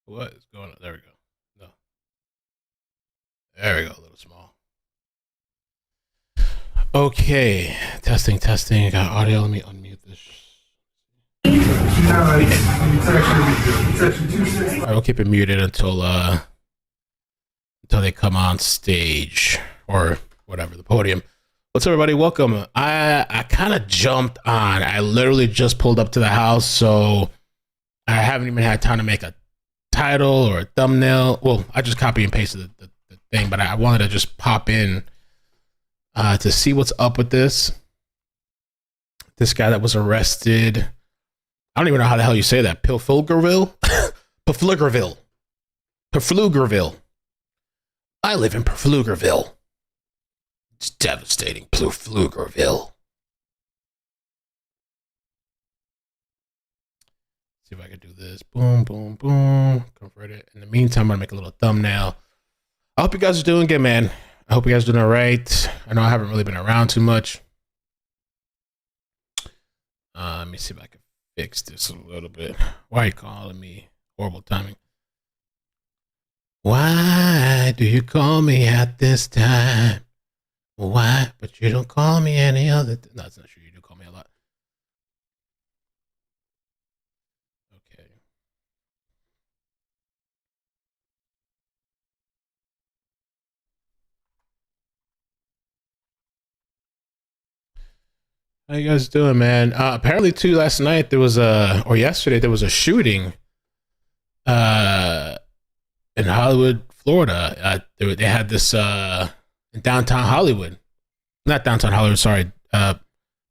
What is going on? There we go. No. There we go. A little small. Okay. Testing. Got audio. Let me unmute this. No, it's actually 260. I will keep it muted until they come on stage or whatever, the podium. What's up, everybody? Welcome. I kind of jumped on. I literally just pulled up to the house, so I haven't even had time to make a title or a thumbnail. Well, I just copy and pasted the thing, but I wanted to just pop in to see what's up with this guy that was arrested. I don't even know how the hell you say that. Pflugerville. I live in Pflugerville. It's devastating. Pflugerville. See if I can do this. Boom. Convert it. In the meantime, I'm going to make a little thumbnail. I hope you guys are doing good, man. I hope you guys are doing all right. I know I haven't really been around too much. Let me see if I can fix this a little bit. Why are you calling me? Horrible timing. Why do you call me at this time? Why? But you don't call me any other. No, it's not true. You do call me a lot. Okay. How you guys doing, man? Apparently, too, last night there was or yesterday there was a shooting in Hollywood, Florida. They had this in downtown Hollywood. Not downtown Hollywood, sorry. The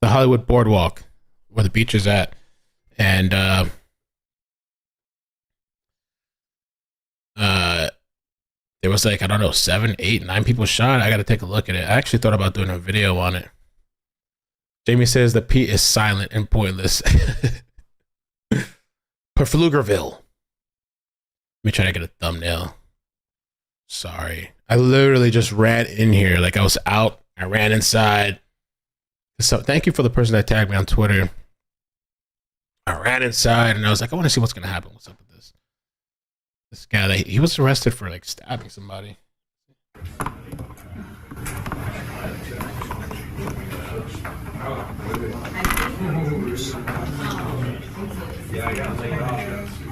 Hollywood Boardwalk, where the beach is at. And there was like, I don't know, 7, 8, 9 people shot. I got to take a look at it. I actually thought about doing a video on it. Jamie says the P is silent and pointless. Pflugerville. Let me try to get a thumbnail. Sorry. I literally just ran in here. Like I was out. I ran inside. So thank you for the person that tagged me on Twitter. I ran inside and I was like, I want to see what's going to happen. What's up with this? This guy, he was arrested for like stabbing somebody. Yeah, I got laid off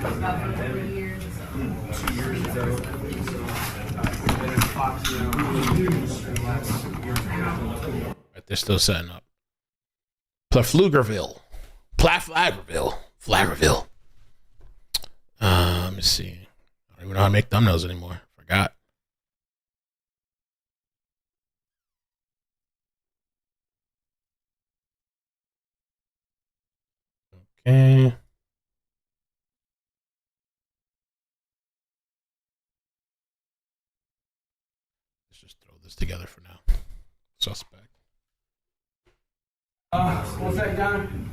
about 4 years. 2 years ago. They're still setting up. Pflugerville. Flaggerville. Let me see. I don't even know how to make thumbnails anymore. Forgot. Okay. Let's just throw this together for now. Suspect. What's that, John?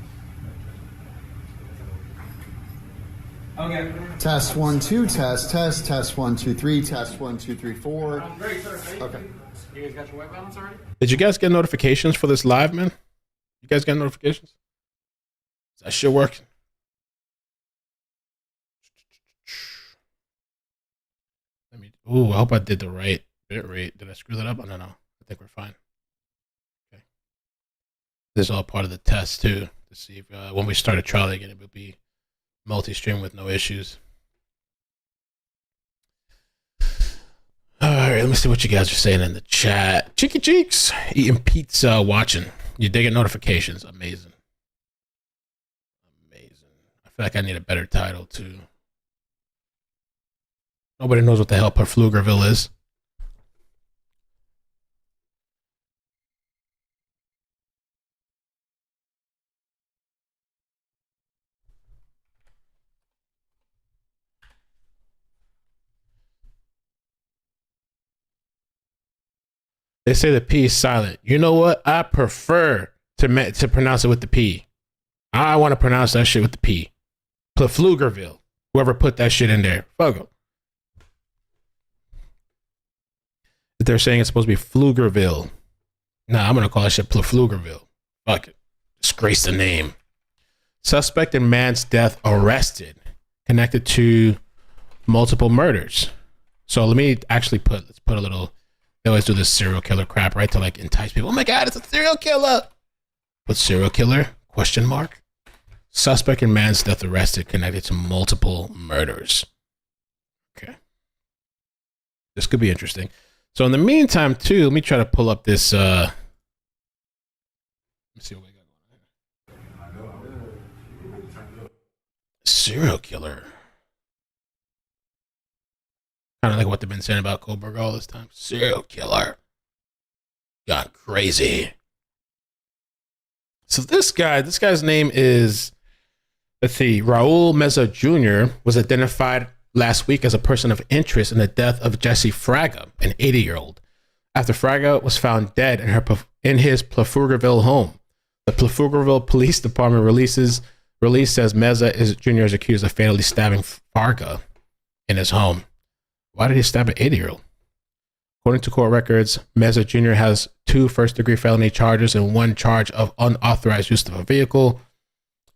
Okay. Test 1 2 test 1 2 3 test 1 2 3 4. Great, sir. Okay. You guys got your white balance already? Did you guys get notifications for this live, man? You guys got notifications? Is that shit working? Ooh, I hope I did the right bit rate. Did I screw that up? Oh, no. I think we're fine. Okay. This is all part of the test, too, to see if when we start a trial again, it will be multi-stream with no issues. All right, let me see what you guys are saying in the chat. Cheeky Cheeks, eating pizza, watching. You did get notifications. Amazing. I feel like I need a better title, too. Nobody knows what the hell Pflugerville is. They say the P is silent. You know what? I prefer to pronounce it with the P. I want to pronounce that shit with the P. Pflugerville. Whoever put that shit in there. Fuck them. They're saying it's supposed to be Pflugerville. Nah, I'm going to call that shit Pflugerville. Fuck it. Disgrace the name. Suspect in man's death arrested. Connected to multiple murders. So let me actually let's put a little, they always do this serial killer crap, right? To like entice people. Oh my God, it's a serial killer. But serial killer, question mark. Suspect in man's death arrested connected to multiple murders. Okay. This could be interesting. So in the meantime, too, let me try to pull up this, let me see what we got going on. Serial killer. Kind of like what they've been saying about Kohlberg all this time. Serial killer. Gone crazy. So this guy's name is, let's see, Raul Meza Jr. was identified last week as a person of interest in the death of Jesse Fraga, an 80-year-old, after Fraga was found dead in his Pflugerville home. The Pflugerville Police Department release says Meza Jr. is accused of fatally stabbing Fraga in his home. Why did he stab an 80-year-old? According to court records, Meza Jr. has 2 first-degree felony charges and 1 charge of unauthorized use of a vehicle.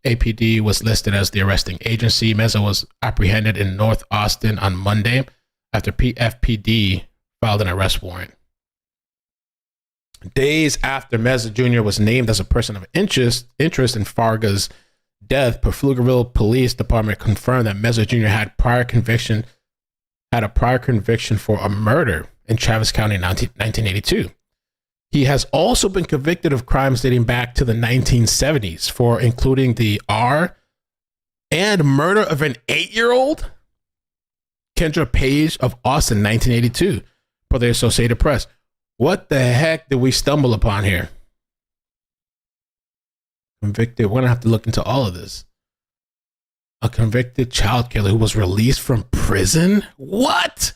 APD was listed as the arresting agency. Meza was apprehended in North Austin on Monday after PFPD filed an arrest warrant. Days after Meza Jr. was named as a person of interest in Fraga's death, Pflugerville Police Department confirmed that Meza Jr. had a prior conviction for a murder in Travis County in 1982. He has also been convicted of crimes dating back to the 1970s for including the R and murder of an 8-year-old, Kendra Page of Austin, 1982, per the Associated Press. What the heck did we stumble upon here? Convicted. We're going to have to look into all of this. A convicted child killer who was released from prison? What?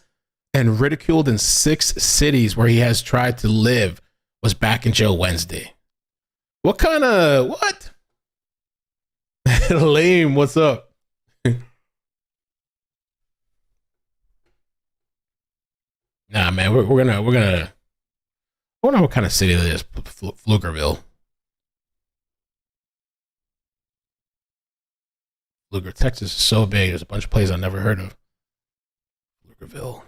And ridiculed in 6 cities where he has tried to live, was back in jail Wednesday. What? Lame, what's up? Nah, man, we're gonna I wonder what kind of city that is, Pflugerville. Pfluger, Texas is so big. There's a bunch of places I've never heard of. Pflugerville.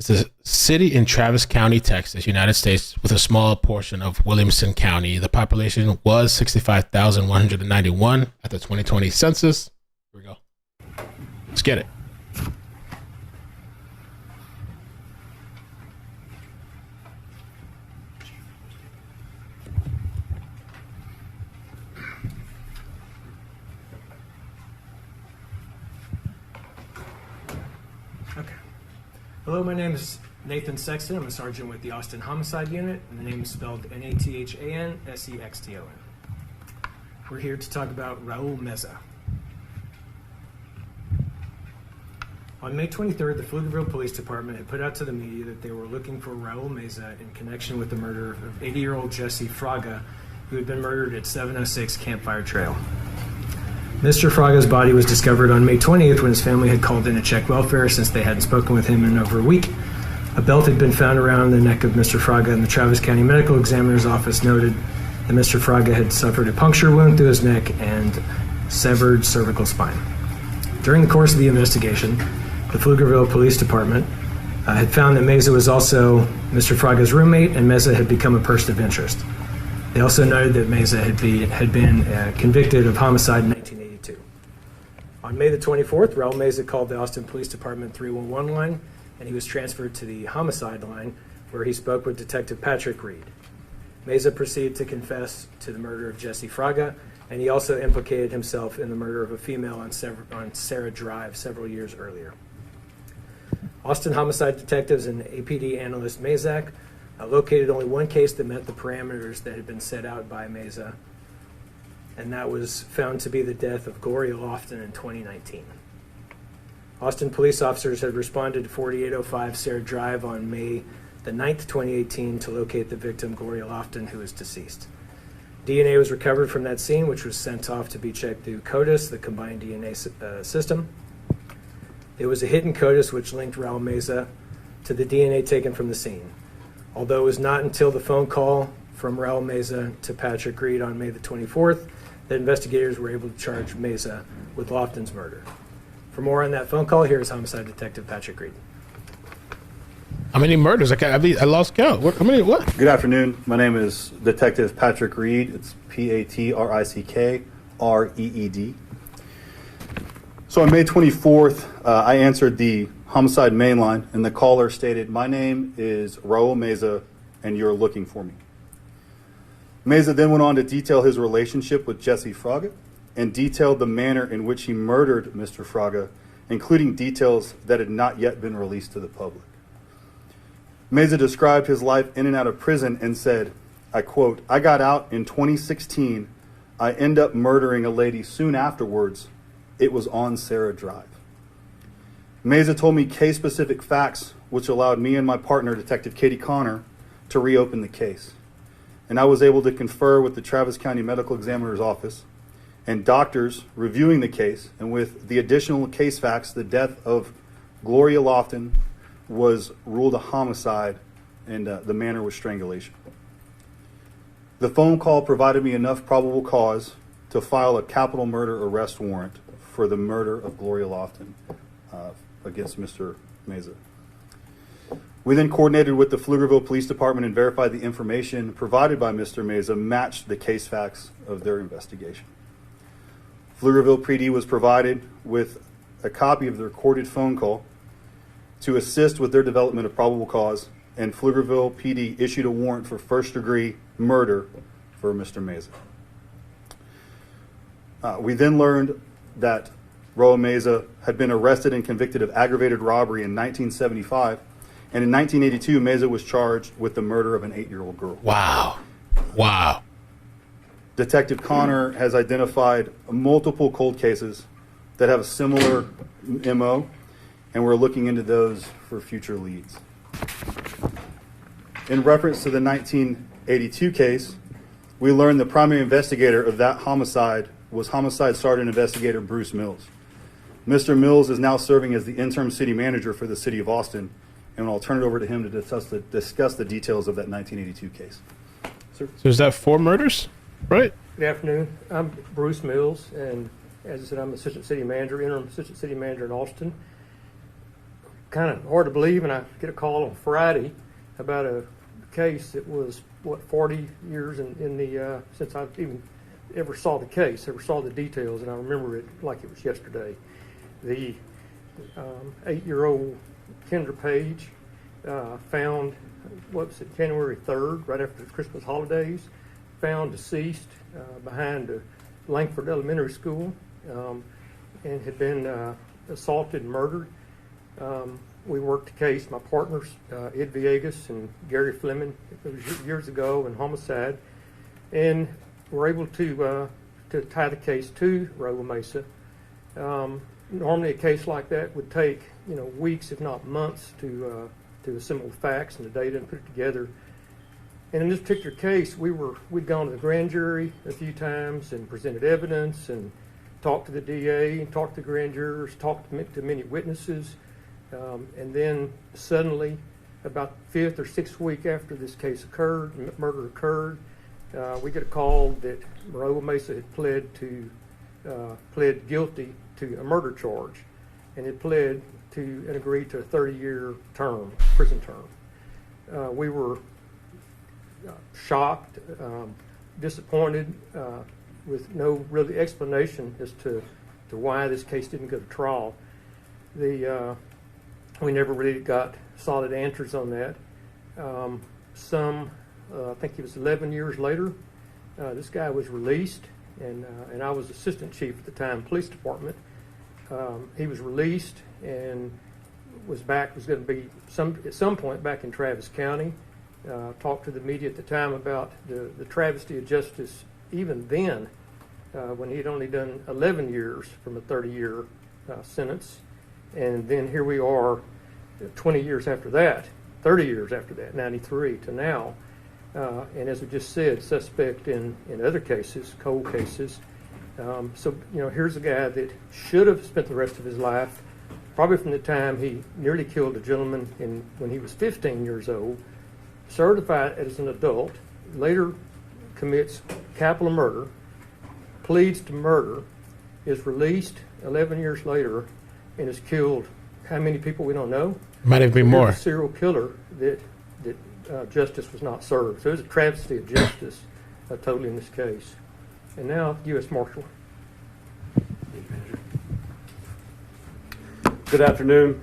It's a city in Travis County, Texas, United States, with a small portion of Williamson County. The population was 65,191 at the 2020 census. Here we go. Let's get it. Hello, my name is Nathan Sexton. I'm a sergeant with the Austin Homicide Unit, and the name is spelled Nathansexton. We're here to talk about Raul Meza. On May 23rd, the Pflugerville Police Department had put out to the media that they were looking for Raul Meza in connection with the murder of 80-year-old Jesse Fraga, who had been murdered at 706 Campfire Trail. Mr. Fraga's body was discovered on May 20th when his family had called in to check welfare since they hadn't spoken with him in over a week. A belt had been found around the neck of Mr. Fraga, and the Travis County Medical Examiner's Office noted that Mr. Fraga had suffered a puncture wound through his neck and severed cervical spine. During the course of the investigation, the Pflugerville Police Department had found that Meza was also Mr. Fraga's roommate, and Meza had become a person of interest. They also noted that Meza had been convicted of homicide in 1982. On May the 24th, Raul Meza called the Austin Police Department 311 line, and he was transferred to the homicide line, where he spoke with Detective Patrick Reed. Meza proceeded to confess to the murder of Jesse Fraga, and he also implicated himself in the murder of a female on Sarah Drive several years earlier. Austin homicide detectives and APD analyst Mazak located only one case that met the parameters that had been set out by Meza, and that was found to be the death of Gloria Lofton in 2019. Austin police officers had responded to 4805 Sarah Drive on May the 9th, 2018 to locate the victim, Gloria Lofton, who is deceased. DNA was recovered from that scene, which was sent off to be checked through CODIS, the combined DNA system. It was a hidden CODIS which linked Raul Meza to the DNA taken from the scene. Although it was not until the phone call from Raul Meza to Patrick Reed on May the 24th that investigators were able to charge Meza with Lofton's murder. For more on that phone call, here's Homicide Detective Patrick Reed. How many murders? I lost count. How many? What? Good afternoon. My name is Detective Patrick Reed. It's PATRICKREED. So on May 24th, I answered the homicide main line, and the caller stated, "My name is Raul Meza, and you're looking for me." Meza then went on to detail his relationship with Jesse Fraga and detailed the manner in which he murdered Mr. Fraga, including details that had not yet been released to the public. Meza described his life in and out of prison and said, I quote, "I got out in 2016. I end up murdering a lady soon afterwards. It was on Sarah Drive." Meza told me case-specific facts, which allowed me and my partner, Detective Katie Connor, to reopen the case. And I was able to confer with the Travis County Medical Examiner's Office and doctors reviewing the case, and with the additional case facts, the death of Gloria Lofton was ruled a homicide, and the manner was strangulation. The phone call provided me enough probable cause to file a capital murder arrest warrant for the murder of Gloria Lofton against Mr. Meza. We then coordinated with the Pflugerville Police Department and verified the information provided by Mr. Meza matched the case facts of their investigation. Pflugerville PD was provided with a copy of the recorded phone call to assist with their development of probable cause, and Pflugerville PD issued a warrant for first-degree murder for Mr. Meza. We then learned that Raul Meza had been arrested and convicted of aggravated robbery in 1975, and in 1982, Meza was charged with the murder of an 8-year-old girl. Wow. Detective Connor has identified multiple cold cases that have a similar MO, and we're looking into those for future leads. In reference to the 1982 case, we learned the primary investigator of that homicide was Homicide Sergeant Investigator Bruce Mills. Mr. Mills is now serving as the interim city manager for the city of Austin, and I'll turn it over to him to discuss the details of that 1982 case. Sir? So is that 4 murders, right? Good afternoon. I'm Bruce Mills, and as I said, I'm assistant city manager, interim assistant city manager in Austin. Kind of hard to believe, and I get a call on Friday about a case that was 40 years in the since I've even ever saw the case, ever saw the details, and I remember it like it was yesterday. The 8-year-old Kendra Page found, January 3rd, right after the Christmas holidays, found deceased behind Langford Elementary School, and had been assaulted and murdered. We worked the case, my partners, Ed Villegas and Gary Fleming, it was years ago in homicide, and were able to tie the case to Raul Meza. Normally a case like that would take weeks, if not months, to assemble the facts and the data and put it together. And in this particular case, we'd gone to the grand jury a few times and presented evidence and talked to the DA and talked to the grand jurors, talked to many witnesses. And then suddenly, about the 5th or 6th week after this case occurred, murder occurred, we get a call that Raul Meza had pled guilty to a murder charge, and had pled to and agreed to a 30-year term, prison term. We were shocked, disappointed, with no really explanation as to why this case didn't go to trial. We never really got solid answers on that. I think it was 11 years later, this guy was released, and I was assistant chief at the time, police department. He was released and was going to be at some point back in Travis County. Talked to the media at the time about the travesty of justice even then, when he had only done 11 years from a 30-year sentence. And then here we are 20 years after that, 30 years after that, 93 to now. And as we just said, suspect in other cases, cold cases. So here's a guy that should have spent the rest of his life, probably from the time he nearly killed a gentleman when he was 15 years old, certified as an adult, later commits capital murder, pleads to murder, is released 11 years later, and has killed how many people we don't know. Might have been Here's more. a serial killer that justice was not served. So it was a travesty of justice, totally in this case. And now, U.S. Marshal. Good afternoon.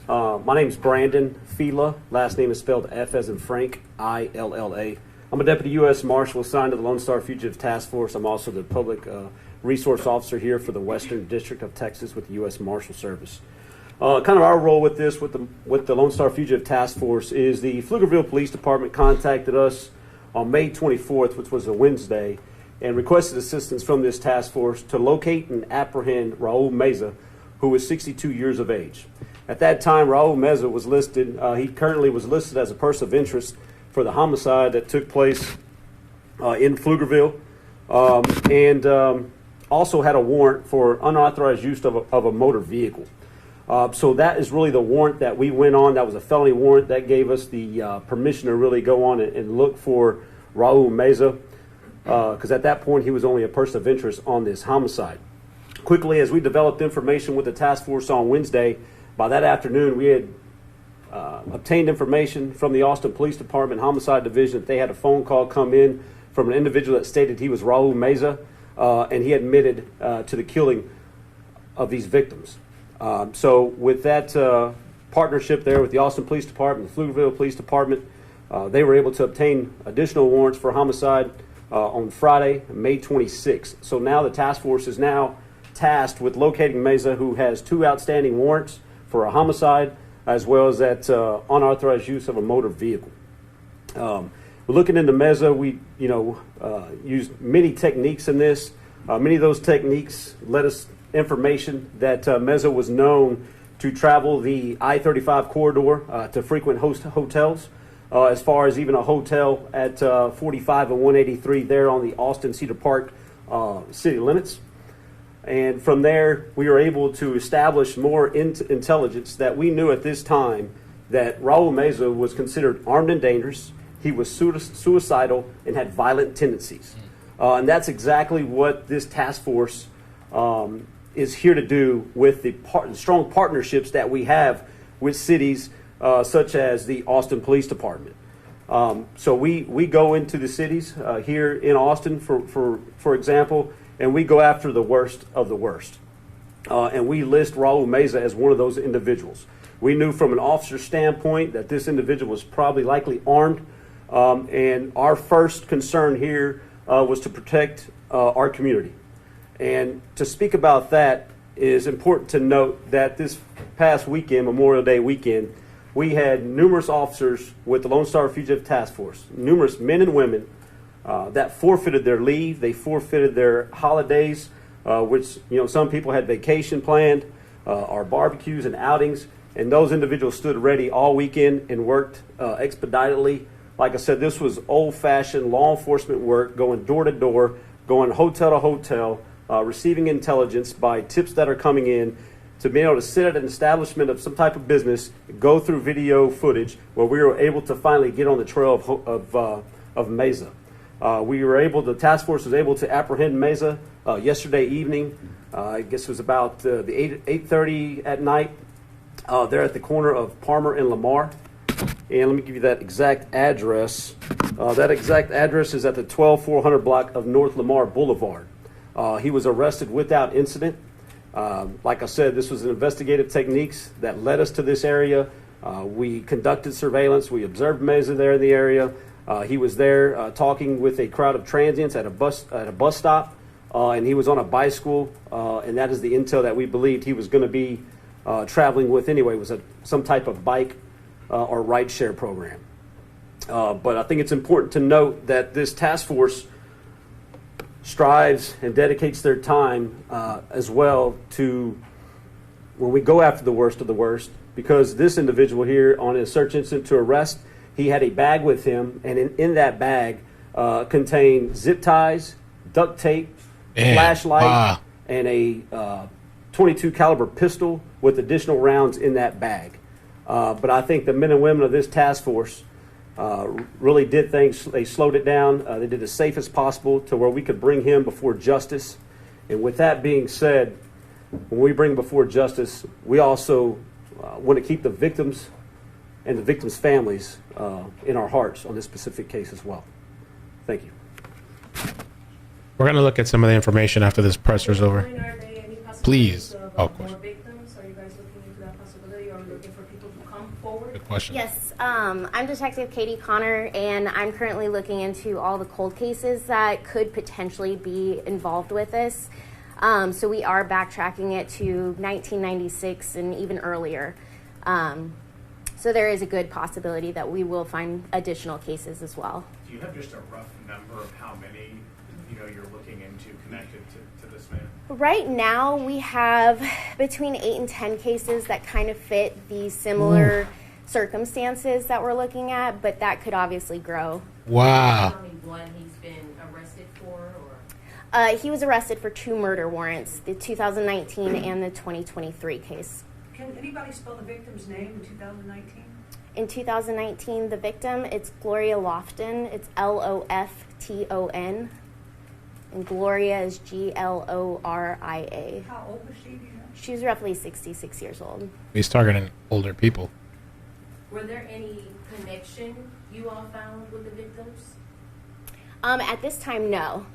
My name is Brandon Fila. Last name is spelled F as in Frank, I-L-L-A. I'm a Deputy U.S. Marshal assigned to the Lone Star Fugitive Task Force. I'm also the Public Resource Officer here for the Western District of Texas with the U.S. Marshal Service. Kind of our role with this, with the Lone Star Fugitive Task Force, is the Pflugerville Police Department contacted us on May 24th, which was a Wednesday, and requested assistance from this task force to locate and apprehend Raul Meza, who was 62 years of age. At that time, Raul Meza was listed, he currently was listed as a person of interest for the homicide that took place in Pflugerville, and also had a warrant for unauthorized use of a motor vehicle. So that is really the warrant that we went on. That was a felony warrant that gave us the permission to really go on and look for Raul Meza, because at that point he was only a person of interest on this homicide. Quickly, as we developed information with the task force on Wednesday, by that afternoon we had obtained information from the Austin Police Department Homicide Division that they had a phone call come in from an individual that stated he was Raul Meza, and he admitted to the killing of these victims. So with that partnership there with the Austin Police Department, the Pflugerville Police Department, they were able to obtain additional warrants for homicide on Friday, May 26th. So now the task force is now tasked with locating Meza, who has 2 outstanding warrants for a homicide, as well as that unauthorized use of a motor vehicle. We're looking into Meza. We, used many techniques in this. Many of those techniques led us information that Meza was known to travel the I-35 corridor to frequent hotels, as far as even a hotel at 45 and 183 there on the Austin Cedar Park city limits. And from there, we were able to establish more intelligence that we knew at this time that Raul Meza was considered armed and dangerous. He was suicidal and had violent tendencies. And that's exactly what this task force is here to do with the strong partnerships that we have with cities such as the Austin Police Department. So we go into the cities here in Austin, for example, and we go after the worst of the worst. And we list Raul Meza as one of those individuals. We knew from an officer standpoint that this individual was probably likely armed, and our first concern here was to protect our community. And to speak about that is important to note that this past weekend, Memorial Day weekend, we had numerous officers with the Lone Star Fugitive Task Force, numerous men and women that forfeited their leave. They forfeited their holidays, which, some people had vacation planned, or barbecues and outings, and those individuals stood ready all weekend and worked expeditedly. Like I said, this was old-fashioned law enforcement work, going door to door, going hotel to hotel, receiving intelligence by tips that are coming in, to be able to sit at an establishment of some type of business, go through video footage where we were able to finally get on the trail of Meza. The task force was able to apprehend Meza yesterday evening. I guess it was about the 8:30 at night. There at the corner of Palmer and Lamar. And let me give you that exact address. That exact address is at the 12400 block of North Lamar Boulevard. He was arrested without incident. Like I said, this was an investigative techniques that led us to this area. We conducted surveillance. We observed Meza there in the area. He was there talking with a crowd of transients at a bus stop, and he was on a bicycle, and that is the intel that we believed he was going to be traveling with anyway. It was some type of bike or ride-share program. But I think it's important to note that this task force strives and dedicates their time as well to when we go after the worst of the worst, because this individual here on his search incident to arrest, he had a bag with him, and in that bag contained zip ties, duct tape, flashlight, and a 22 caliber pistol with additional rounds in that bag. But I think the men and women of this task force really did things. They slowed it down. They did as safe as possible to where we could bring him before justice. And with that being said, when we bring before justice, we also want to keep the victims and the victims' families in our hearts on this specific case as well. Thank you. We're going to look at some of the information after this presser's over. Are there any possibilities Please. of Oh, of course. more victims? Are you guys looking into that possibility, or looking for people to come forward? Good question. Yes, I'm Detective Katie Connor, and I'm currently looking into all the cold cases that could potentially be involved with this. So we are backtracking it to 1996 and even earlier. So there is a good possibility that we will find additional cases as well. Do you have just a rough number of how many, you're looking into connected to this man? Right now, we have between 8 and 10 cases that kind of fit the similar circumstances that we're looking at, but that could obviously grow. Wow. Only one he's been arrested for, or? He was arrested for 2 murder warrants, the 2019 and the 2023 case. Can anybody spell the victim's name in 2019? In 2019, the victim, it's Gloria Lofton. It's Lofton. And Gloria is Gloria. How old was she, do you know? She's roughly 66 years old. He's targeting older people. Were there any connection you all found with the victims? At this time, no.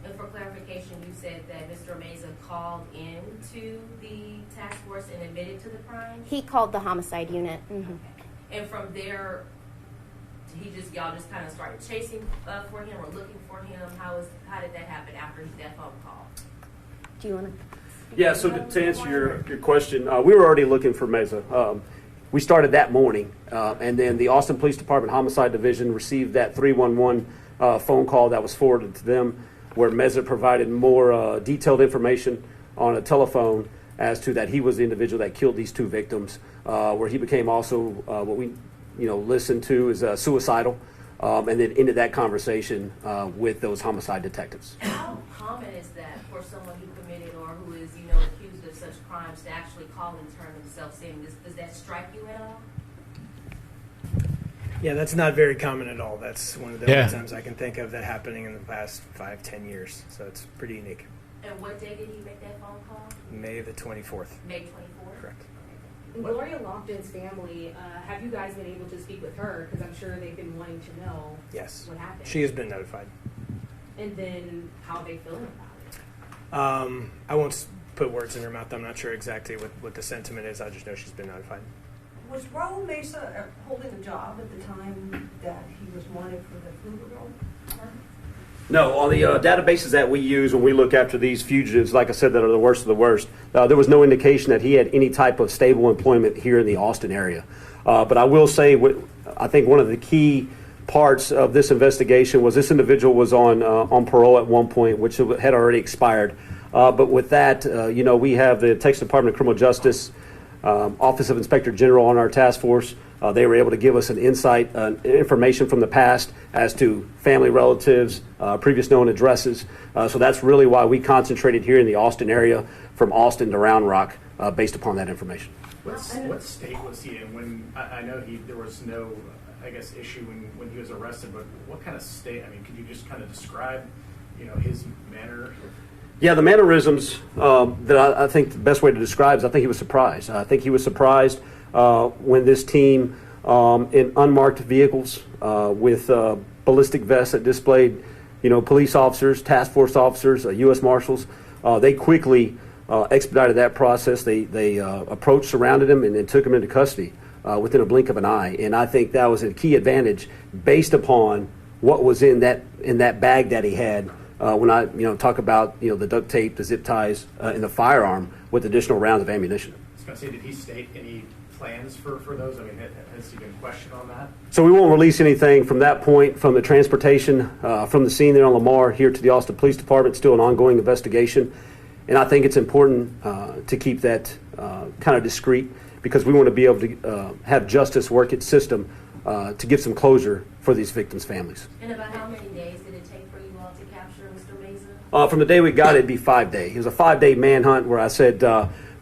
And for clarification, you said that Mr. Meza called in to the task force and admitted to the crime? He called the homicide unit. Mm-hmm. And from there, y'all just kind of started chasing for him or looking for him? How did that happen after that phone call? Do you want to? Yeah, so to answer your question, we were already looking for Meza. We started that morning, and then the Austin Police Department Homicide Division received that 311 phone call that was forwarded to them, where Meza provided more detailed information on a telephone as to that he was the individual that killed these 2 victims, where he became also what we listened to as suicidal, and then ended that conversation with those homicide detectives. How common is that for someone who committed or who is, accused of such crimes to actually call and turn themselves in? Does that strike you at all? Yeah, that's not very common at all. That's one of the only times I can think of that happening in the past 5-10 years. So it's pretty unique. And what day did he make that phone call? May the 24th. May 24th? Correct. Gloria Lofton's family, have you guys been able to speak with her? Because I'm sure they've been wanting to know Yes. what happened. She has been notified. And then how are they feeling about it? I won't put words in her mouth. I'm not sure exactly what the sentiment is. I just know she's been notified. Was Raul Meza holding a job at the time that he was wanted for the Pflugerville murder? No, on the databases that we use when we look after these fugitives, like I said, that are the worst of the worst, there was no indication that he had any type of stable employment here in the Austin area. But I will say, I think one of the key parts of this investigation was this individual was on parole at one point, which had already expired. But with that, we have the Texas Department of Criminal Justice, Office of Inspector General on our task force. They were able to give us an insight, information from the past as to family relatives, previous known addresses. So that's really why we concentrated here in the Austin area, from Austin to Round Rock, based upon that information. What state was he in when, I know there was no, issue when he was arrested, but what kind of state, could you just kind of describe, his manner? Yeah, the mannerisms that I think the best way to describe is I think he was surprised. I think he was surprised when this team in unmarked vehicles with ballistic vests that displayed, police officers, task force officers, U.S. Marshals, they quickly expedited that process. They approached, surrounded him, and then took him into custody within a blink of an eye. And I think that was a key advantage based upon what was in that bag that he had. When I talk about the duct tape, the zip ties, and the firearm with additional rounds of ammunition. I was going to say, did he state any plans for those? Has he been questioned on that? So we won't release anything from that point, from the transportation, from the scene there on Lamar here to the Austin Police Department. Still an ongoing investigation, and I think it's important to keep that kind of discreet, because we want to be able to have justice work its system to give some closure for these victims' families. And about how many days did it take for you all to capture Mr. Meza? From the day we got it, it'd be 5 days. It was a 5-day manhunt where I said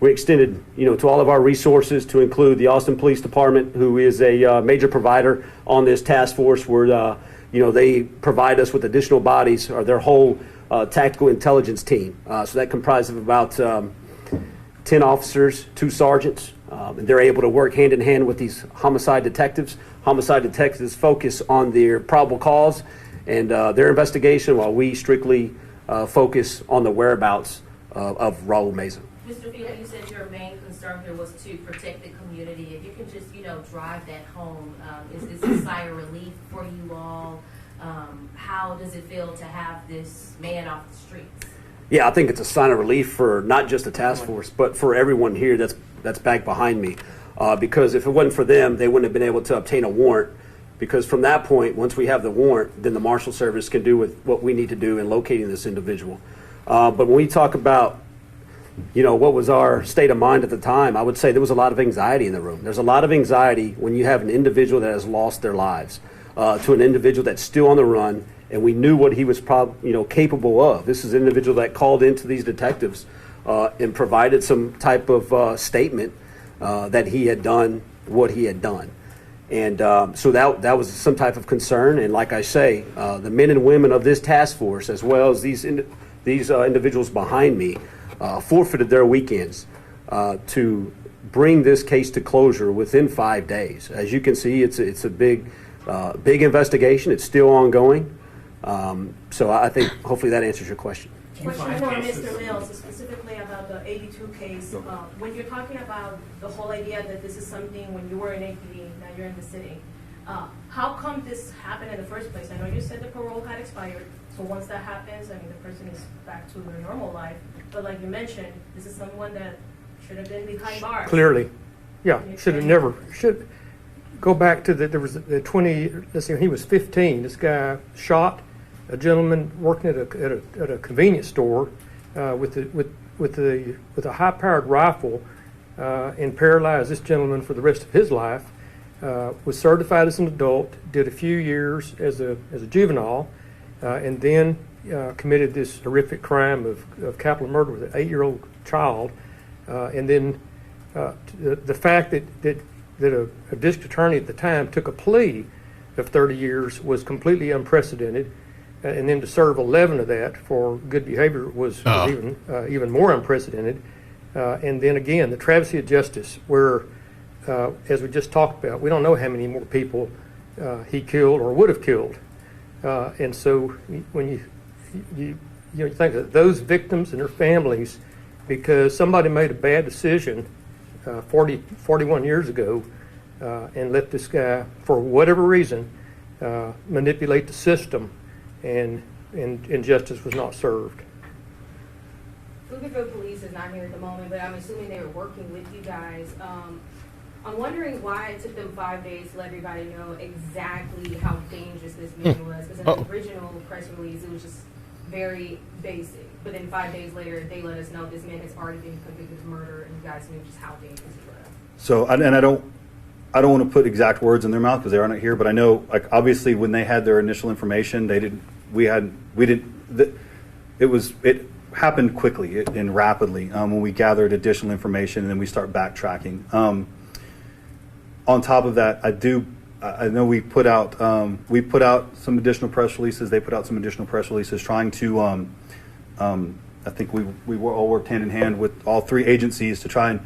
we extended, to all of our resources to include the Austin Police Department, who is a major provider on this task force, where they provide us with additional bodies, or their whole tactical intelligence team. So that comprised of about 10 officers, 2 sergeants, and they're able to work hand in hand with these homicide detectives. Homicide detectives focus on their probable cause and their investigation, while we strictly focus on the whereabouts of Raul Meza. Mr. Fila, you said your main concern here was to protect the community. If you can just, drive that home, is this a sigh of relief for you all? How does it feel to have this man off the streets? Yeah, I think it's a sign of relief for not just the task force, but for everyone here that's back behind me. Because if it wasn't for them, they wouldn't have been able to obtain a warrant. Because from that point, once we have the warrant, then the Marshal Service can do with what we need to do in locating this individual. But when we talk about, what was our state of mind at the time, I would say there was a lot of anxiety in the room. There's a lot of anxiety when you have an individual that has lost their lives to an individual that's still on the run, and we knew what he was capable of. This is an individual that called into these detectives and provided some type of statement that he had done what he had done. And so that was some type of concern. And like I say, the men and women of this task force, as well as these individuals behind me, forfeited their weekends to bring this case to closure within 5 days. As you can see, it's a big investigation. It's still ongoing. So I think hopefully that answers your question. Question for Mr. Mills, specifically about the 82 case. When you're talking about the whole idea that this is something when you were in APD, now you're in the city, how come this happened in the first place? I know you said the parole had expired, so once that happens, the person is back to their normal life. But like you mentioned, this is someone that should have been behind bars. Clearly. Yeah, should go back to there was the 20, let's see, he was 15. This guy shot a gentleman working at a convenience store with a high-powered rifle and paralyzed this gentleman for the rest of his life. Was certified as an adult, did a few years as a juvenile, and then committed this horrific crime of capital murder with an 8-year-old child. And then the fact that a district attorney at the time took a plea of 30 years was completely unprecedented. And then to serve 11 of that for good behavior was even more unprecedented. And then again, the travesty of justice, where, as we just talked about, we don't know how many more people he killed or would have killed. And so when you think of those victims and their families, because somebody made a bad decision 41 years ago and let this guy, for whatever reason, manipulate the system, and justice was not served. Pflugerville Police is not here at the moment, but I'm assuming they were working with you guys. I'm wondering why it took them 5 days to let everybody know exactly how dangerous this man was. Because in the original press release, it was just very basic. But then 5 days later, they let us know this man has already been convicted of murder, and you guys knew just how dangerous he was. So, I don't want to put exact words in their mouth because they are not here, but I know, obviously, when they had their initial information, it happened quickly and rapidly when we gathered additional information, and then we start backtracking. On top of that, I know we put out some additional press releases. They put out some additional press releases trying to, I think we all worked hand in hand with all 3 agencies to try and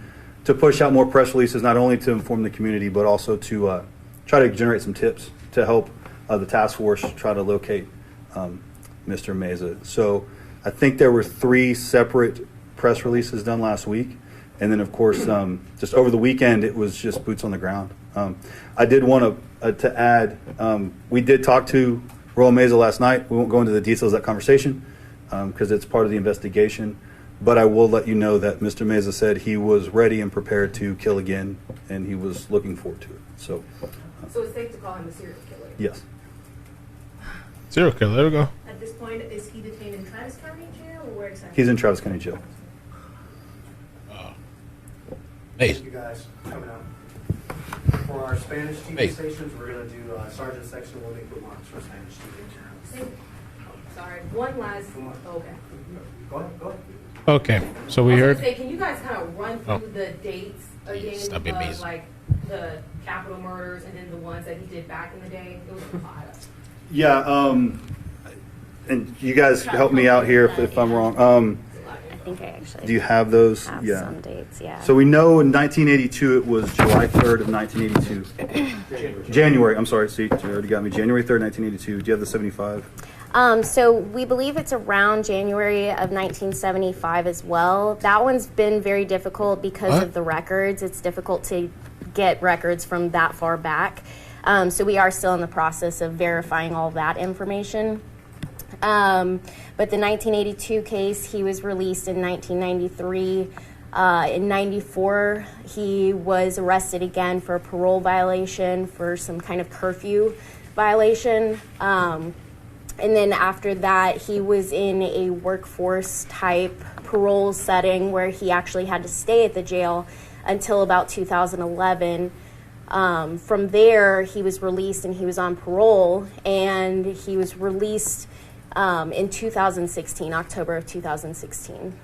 to push out more press releases, not only to inform the community, but also to try to generate some tips to help the task force try to locate Mr. Meza. So I think there were 3 separate press releases done last week. And then, of course, just over the weekend, it was just boots on the ground. I did want to add, we did talk to Raul Meza last night. We won't go into the details of that conversation because it's part of the investigation. But I will let you know that Mr. Meza said he was ready and prepared to kill again, and he was looking forward to it. So it's safe to call him a serial killer? Yes. Serial killer, there we go. At this point, is he detained in Travis County Jail, or where exactly? He's in Travis County Jail. Thank you guys for coming out. For our Spanish TV stations, we're going to do Sergeant section. We'll make remarks for Spanish TV. Sorry, one last. Okay. Go ahead. Okay, so we heard. Can you guys kind of run through the dates again of like the capital murders and then the ones that he did back in the day? It was a lot. Yeah, and you guys help me out here if I'm wrong. think I actually Do you have those? have Yeah. some dates, yeah. So we know in 1982 it was July 3rd of 1982. January, I'm sorry, see, you already got me. January 3rd, 1982. Do you have the 75? So we believe it's around January of 1975 as well. That one's been very difficult because of the records. It's difficult to get records from that far back. So we are still in the process of verifying all that information. But the 1982 case, he was released in 1993. In 94, he was arrested again for a parole violation for some kind of curfew violation. And then after that, he was in a workforce type parole setting where he actually had to stay at the jail until about 2011. From there, he was released and he was on parole, and he was released in 2016, October of 2016.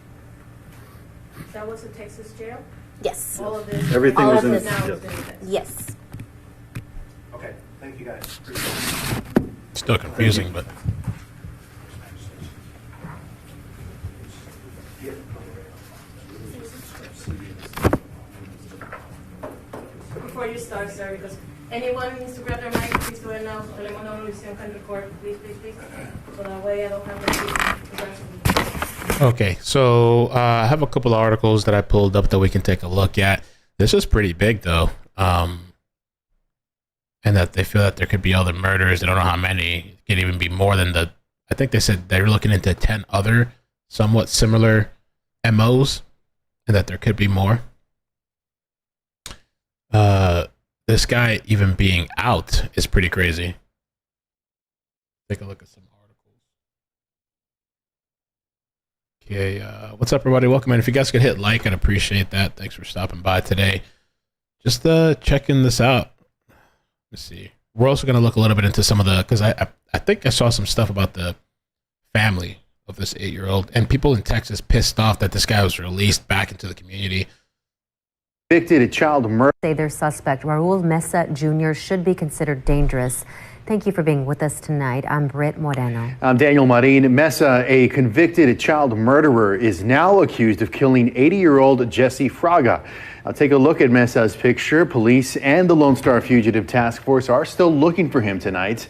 That was a Texas jail? Yes. All of this? Everything all was of in. this, Now Yeah. it's in Texas. yes. Okay, thank you guys. Appreciate it. Still confusing, but Before you start, sir, because anyone needs to grab their mic, please do it now. Tenemos una audición can record, please, please, please. So that way I don't have to okay. So I have a couple of articles that I pulled up that we can take a look at. This is pretty big, though, and that they feel that there could be other murders. They don't know how many. It could even be more than the. I think they said they were looking into 10 other somewhat similar MOs, and that there could be more. This guy even being out is pretty crazy. Take a look at some articles. Okay, what's up, everybody? Welcome in. If you guys could hit like, I'd appreciate that. Thanks for stopping by today. Just checking this out. Let's see. We're also going to look a little bit into some of the, because I think I saw some stuff about the family of this 8-year-old, and people in Texas pissed off that this guy was released back into the community. Convicted child murder. Say their suspect, Raul Meza Jr., should be considered dangerous. Thank you for being with us tonight. I'm Britt Moreno. I'm Daniel Marin. Meza, a convicted child murderer, is now accused of killing 80-year-old Jesse Fraga. Now take a look at Meza's picture. Police and the Lone Star Fugitive Task Force are still looking for him tonight.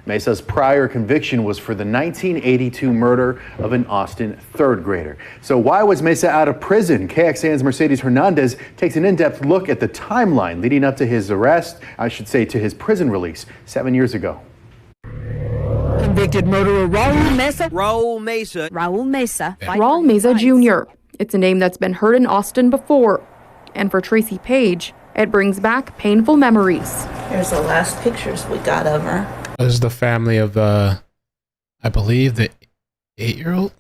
Meza's prior conviction was for the 1982 murder of an Austin third grader. So why was Meza out of prison? KXAN's Mercedes Hernandez takes an in-depth look at the timeline leading up to his arrest, I should say to his prison release 7 years ago. Convicted murderer Raul Meza. Raul Meza. Raul Meza. Raul Meza Jr. It's a name that's been heard in Austin before. And for Tracy Page, it brings back painful memories. Here's the last pictures we got of her. This is the family of, I believe, the 8-year-old?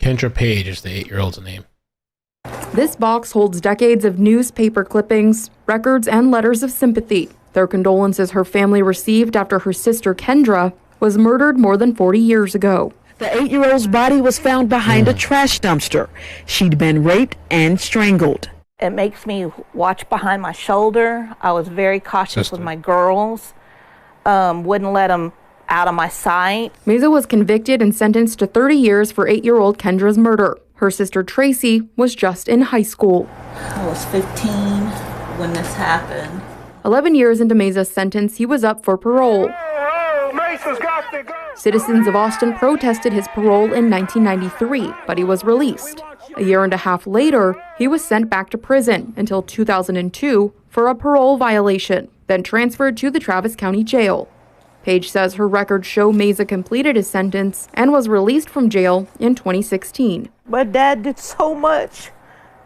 Kendra Page is the 8-year-old's name. This box holds decades of newspaper clippings, records, and letters of sympathy. Their condolences her family received after her sister Kendra was murdered more than 40 years ago. The 8-year-old's body was found behind a trash dumpster. She'd been raped and strangled. It makes me watch behind my shoulder. I was very cautious with my girls. Wouldn't let them out of my sight. Meza was convicted and sentenced to 30 years for 8-year-old Kendra's murder. Her sister Tracy was just in high school. I was 15 when this happened. 11 years into Meza's sentence, he was up for parole. Citizens of Austin protested his parole in 1993, but he was released. A year and a half later, he was sent back to prison until 2002 for a parole violation, then transferred to the Travis County Jail. Page says her records show Meza completed his sentence and was released from jail in 2016. My dad did so much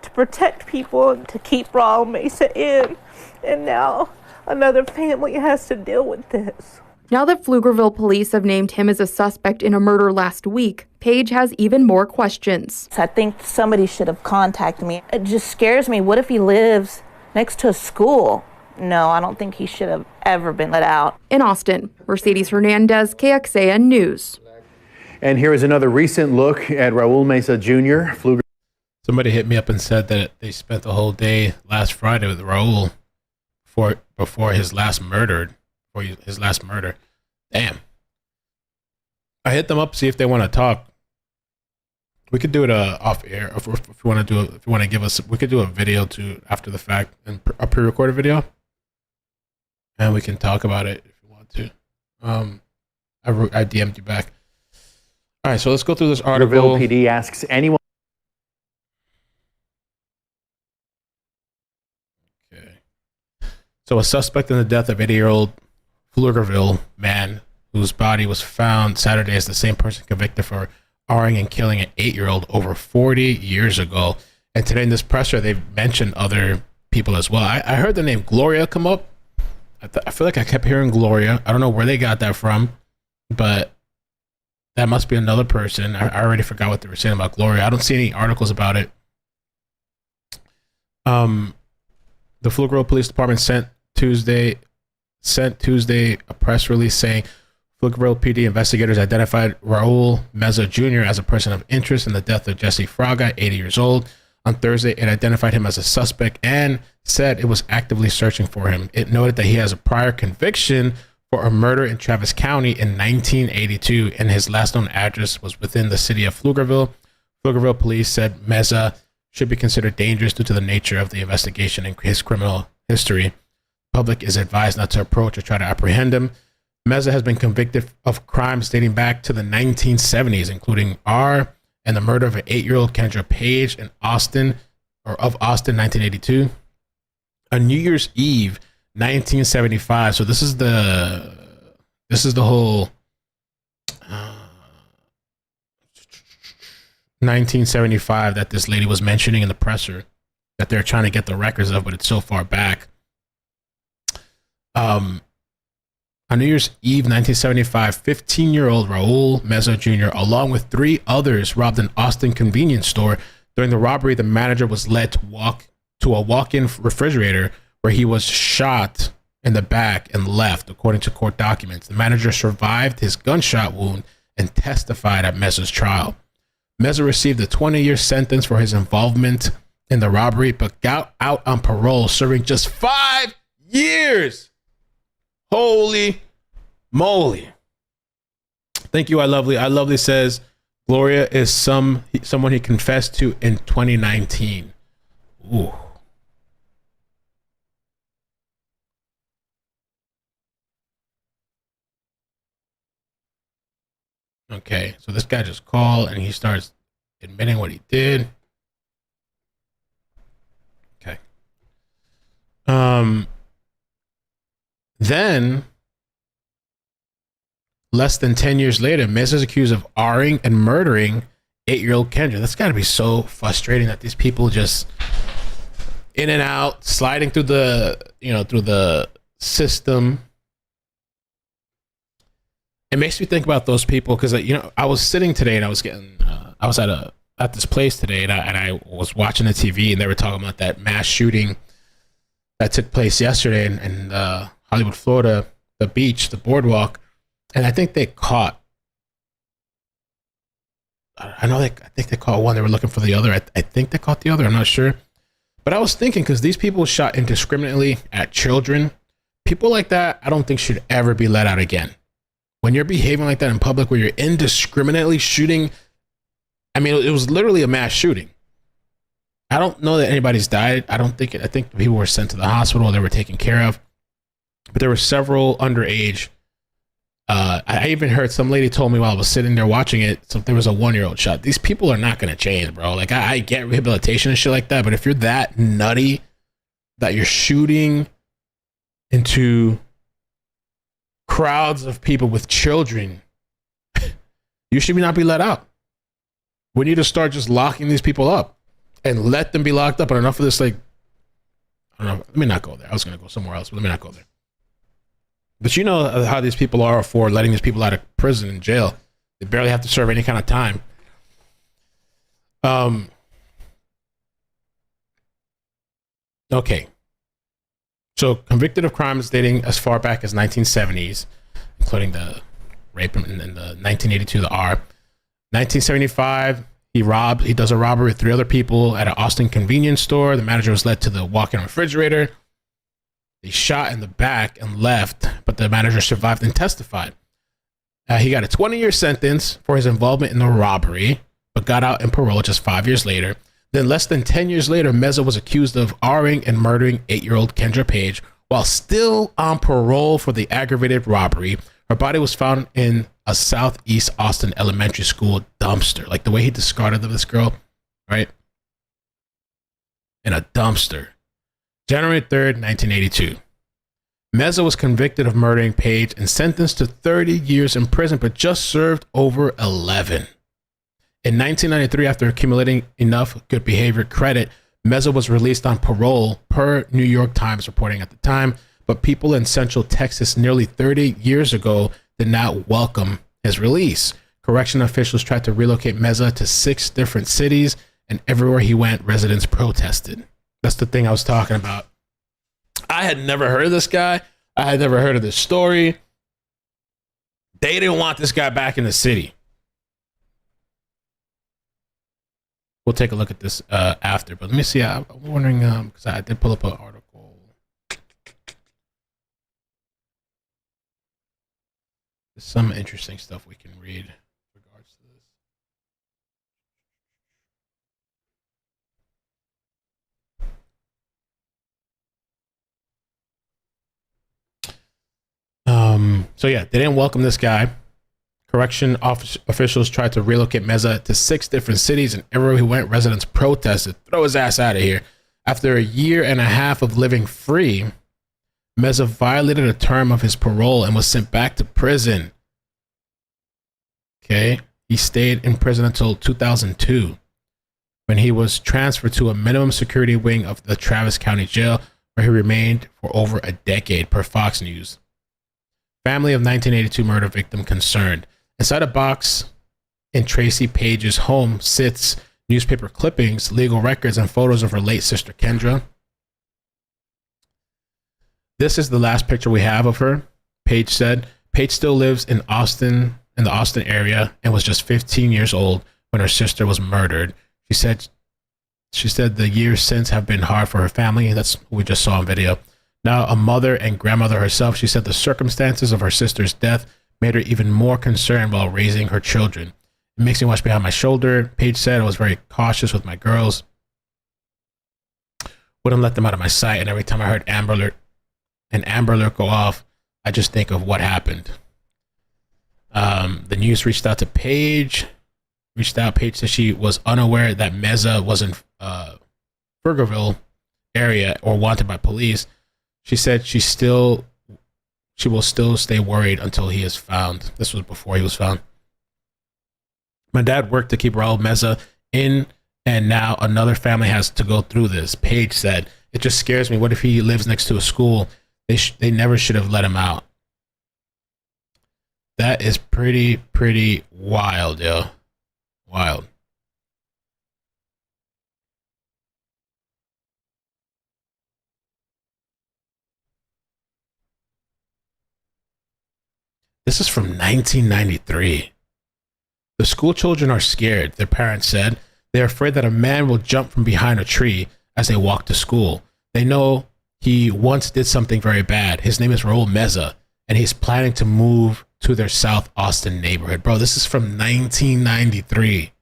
to protect people and to keep Raul Meza in, and now another family has to deal with this. Now that Pflugerville police have named him as a suspect in a murder last week, Page has even more questions. I think somebody should have contacted me. It just scares me. What if he lives next to a school? No, I don't think he should have ever been let out. In Austin, Mercedes Hernandez, KXAN News. And here is another recent look at Raul Meza Jr. Somebody hit me up and said that they spent the whole day last Friday with Raul before his last murder. Damn. I hit them up to see if they want to talk. We could do it off air if you want to do it. If you want to give us, we could do a video too after the fact and a pre-recorded video, and we can talk about it if you want to. I DM'd you back. All right, so let's go through this article. Pflugerville PD asks anyone. Okay. So a suspect in the death of 80-year-old Pflugerville man whose body was found Saturday is the same person convicted for R-ing and killing an 8-year-old over 40 years ago. And today in this presser, they've mentioned other people as well. I heard the name Gloria come up. I feel like I kept hearing Gloria. I don't know where they got that from, but that must be another person. I already forgot what they were saying about Gloria. I don't see any articles about it. The Pflugerville Police Department sent Tuesday a press release saying Pflugerville PD investigators identified Raul Meza Jr. as a person of interest in the death of Jesse Fraga, 80 years old. On Thursday, it identified him as a suspect and said it was actively searching for him. It noted that he has a prior conviction for a murder in Travis County in 1982, and his last known address was within the city of Pflugerville. Pflugerville police said Meza should be considered dangerous due to the nature of the investigation and his criminal history. The public is advised not to approach or try to apprehend him. Meza has been convicted of crimes dating back to the 1970s, including R and the murder of an 8-year-old Kendra Page in Austin, 1982. On New Year's Eve, 1975. So this is the whole 1975 that this lady was mentioning in the presser that they're trying to get the records of, but it's so far back. On New Year's Eve, 1975, 15-year-old Raul Meza Jr., along with 3 others, robbed an Austin convenience store. During the robbery, the manager was led to a walk-in refrigerator where he was shot in the back and left, according to court documents. The manager survived his gunshot wound and testified at Meza's trial. Meza received a 20-year sentence for his involvement in the robbery, but got out on parole, serving just 5 years. Holy moly. Thank you, I Lovely. I Lovely says Gloria is someone he confessed to in 2019. Ooh. Okay, so this guy just called and he starts admitting what he did. Okay. Then, less than 10 years later, Meza is accused of R-ing and murdering 8-year-old Kendra. That's got to be so frustrating that these people just in and out, sliding through the system. It makes me think about those people because I was sitting today and I was at this place today and I was watching the TV and they were talking about that mass shooting that took place yesterday in Hollywood, Florida, the beach, the boardwalk, and I think they caught. I think they caught one. They were looking for the other. I think they caught the other. I'm not sure, but I was thinking because these people shot indiscriminately at children. People like that, I don't think should ever be let out again. When you're behaving like that in public, where you're indiscriminately shooting, I mean, it was literally a mass shooting. I don't know that anybody's died. I think people were sent to the hospital. They were taken care of. But there were several underage. I even heard some lady told me while I was sitting there watching it, there was a 1-year-old shot. These people are not going to change, bro. Like, I get rehabilitation and shit like that, but if you're that nutty that you're shooting into crowds of people with children, you should not be let out. We need to start just locking these people up and let them be locked up. And enough of this, like, I don't know. Let me not go there. I was going to go somewhere else, but let me not go there. But you know how these people are for letting these people out of prison and jail. They barely have to serve any kind of time. Okay. So convicted of crimes dating as far back as 1970s, including the rape in the 1982, the R. 1975, he does a robbery with 3 other people at an Austin convenience store. The manager was led to the walk-in refrigerator. They shot in the back and left, but the manager survived and testified. He got a 20-year sentence for his involvement in the robbery, but got out in parole just 5 years later. Then less than 10 years later, Meza was accused of R-ing and murdering 8-year-old Kendra Page while still on parole for the aggravated robbery. Her body was found in a Southeast Austin elementary school dumpster. Like the way he discarded this girl, right? In a dumpster. January 3rd, 1982. Meza was convicted of murdering Page and sentenced to 30 years in prison, but just served over 11. In 1993, after accumulating enough good behavior credit, Meza was released on parole, per New York Times reporting at the time, but people in Central Texas nearly 30 years ago did not welcome his release. Correction officials tried to relocate Meza to 6 different cities, and everywhere he went, residents protested. That's the thing I was talking about. I had never heard of this guy. I had never heard of this story. They didn't want this guy back in the city. We'll take a look at this after, but let me see. I'm wondering, because I did pull up an article. There's some interesting stuff we can read in regards to this. So yeah, they didn't welcome this guy. Correction officials tried to relocate Meza to 6 different cities, and everywhere he went, residents protested. Throw his ass out of here. After a year and a half of living free, Meza violated a term of his parole and was sent back to prison. Okay. He stayed in prison until 2002, when he was transferred to a minimum security wing of the Travis County Jail, where he remained for over a decade, per Fox News. Family of 1982 murder victim concerned. Inside a box in Tracy Page's home sits newspaper clippings, legal records, and photos of her late sister Kendra. This is the last picture we have of her, Page said. Page still lives in Austin, in the Austin area, and was just 15 years old when her sister was murdered. She said the years since have been hard for her family. That's what we just saw on video. Now a mother and grandmother herself, she said the circumstances of her sister's death made her even more concerned while raising her children. It makes me watch behind my shoulder. Page said, I was very cautious with my girls. Wouldn't let them out of my sight. And every time I heard Amber Alert go off, I just think of what happened. The news reached out to Page. Page said she was unaware that Meza was in Pflugerville area or wanted by police. She said she will still stay worried until he is found. This was before he was found. My dad worked to keep Raul Meza in, and now another family has to go through this. Page said, it just scares me. What if he lives next to a school? They never should have let him out. That is pretty wild, yo. Wild. This is from 1993. The school children are scared, their parents said. They're afraid that a man will jump from behind a tree as they walk to school. They know he once did something very bad. His name is Raul Meza, and he's planning to move to their South Austin neighborhood. Bro, this is from 1993.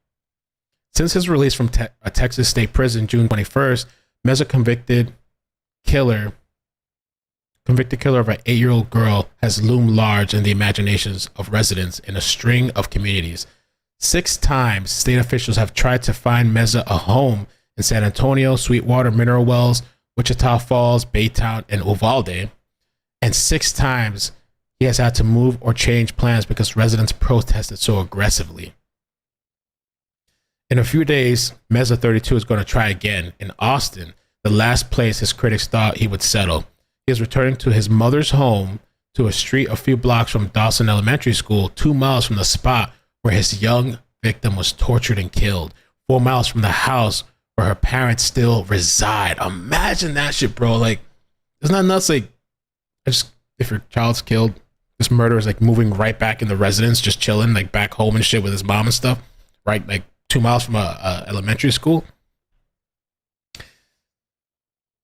Since his release from a Texas state prison June 21st, Meza convicted killer of an 8-year-old girl has loomed large in the imaginations of residents in a string of communities. 6 times, state officials have tried to find Meza a home in San Antonio, Sweetwater, Mineral Wells, Wichita Falls, Baytown, and Uvalde. And 6 times, he has had to move or change plans because residents protested so aggressively. In a few days, Meza 32 is going to try again in Austin, the last place his critics thought he would settle. He is returning to his mother's home, to a street a few blocks from Dawson Elementary School, 2 miles from the spot where his young victim was tortured and killed, 4 miles from the house where her parents still reside. Imagine that shit, bro. Like, isn't that nuts? Like, if your child's killed, this murderer is like moving right back in the residence, just chilling, like back home and shit with his mom and stuff, right? Like 2 miles from a elementary school.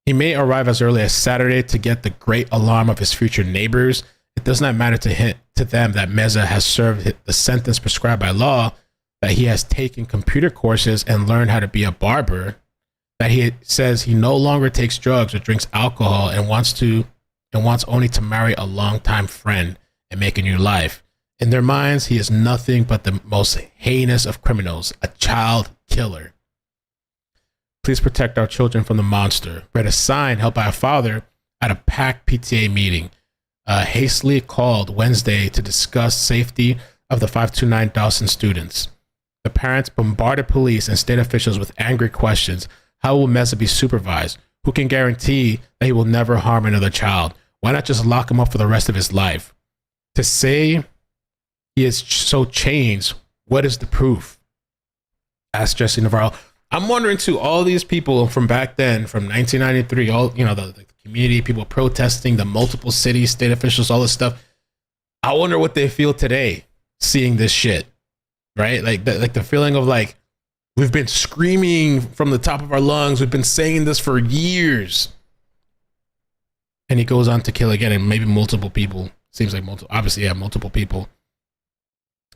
He may arrive as early as Saturday to get the great alarm of his future neighbors. It does not matter to them that Meza has served the sentence prescribed by law. that he has taken computer courses and learned how to be a barber, that he says he no longer takes drugs or drinks alcohol and wants only to marry a longtime friend and make a new life. In their minds, he is nothing but the most heinous of criminals, a child killer. Please protect our children from the monster. Read a sign held by a father at a packed PTA meeting, hastily called Wednesday to discuss safety of the 529 Dawson students. The parents bombarded police and state officials with angry questions. How will Meza be supervised? Who can guarantee that he will never harm another child? Why not just lock him up for the rest of his life? To say he is so changed, what is the proof? Asked Jesse Navarro. I'm wondering too, all these people from back then, from 1993, all, you know, the community, people protesting, the multiple cities, state officials, all this stuff. I wonder what they feel today seeing this shit, right? Like the feeling of like, we've been screaming from the top of our lungs. We've been saying this for years. And he goes on to kill again, and maybe multiple people. Seems like multiple people.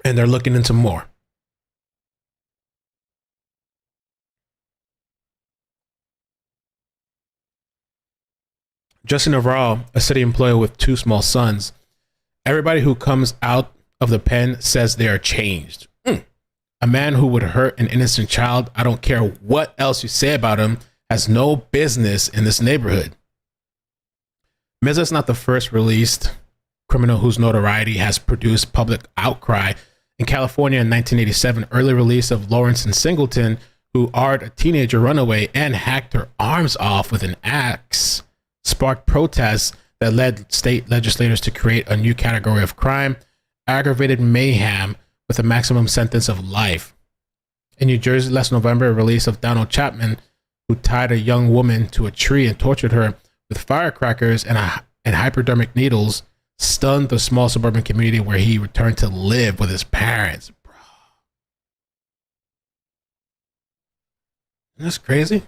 And they're looking into more. Jesse Navarro, a city employee with 2 small sons. Everybody who comes out of the pen says they are changed. A man who would hurt an innocent child, I don't care what else you say about him, has no business in this neighborhood. Meza is not the first released criminal whose notoriety has produced public outcry. In California in 1987, early release of Lawrence and Singleton, who arred a teenager runaway and hacked her arms off with an axe, sparked protests that led state legislators to create a new category of crime, aggravated mayhem, with a maximum sentence of life. In New Jersey last November, a release of Donald Chapman, who tied a young woman to a tree and tortured her with firecrackers and hypodermic needles, stunned the small suburban community where he returned to live with his parents. Bro. Isn't this crazy?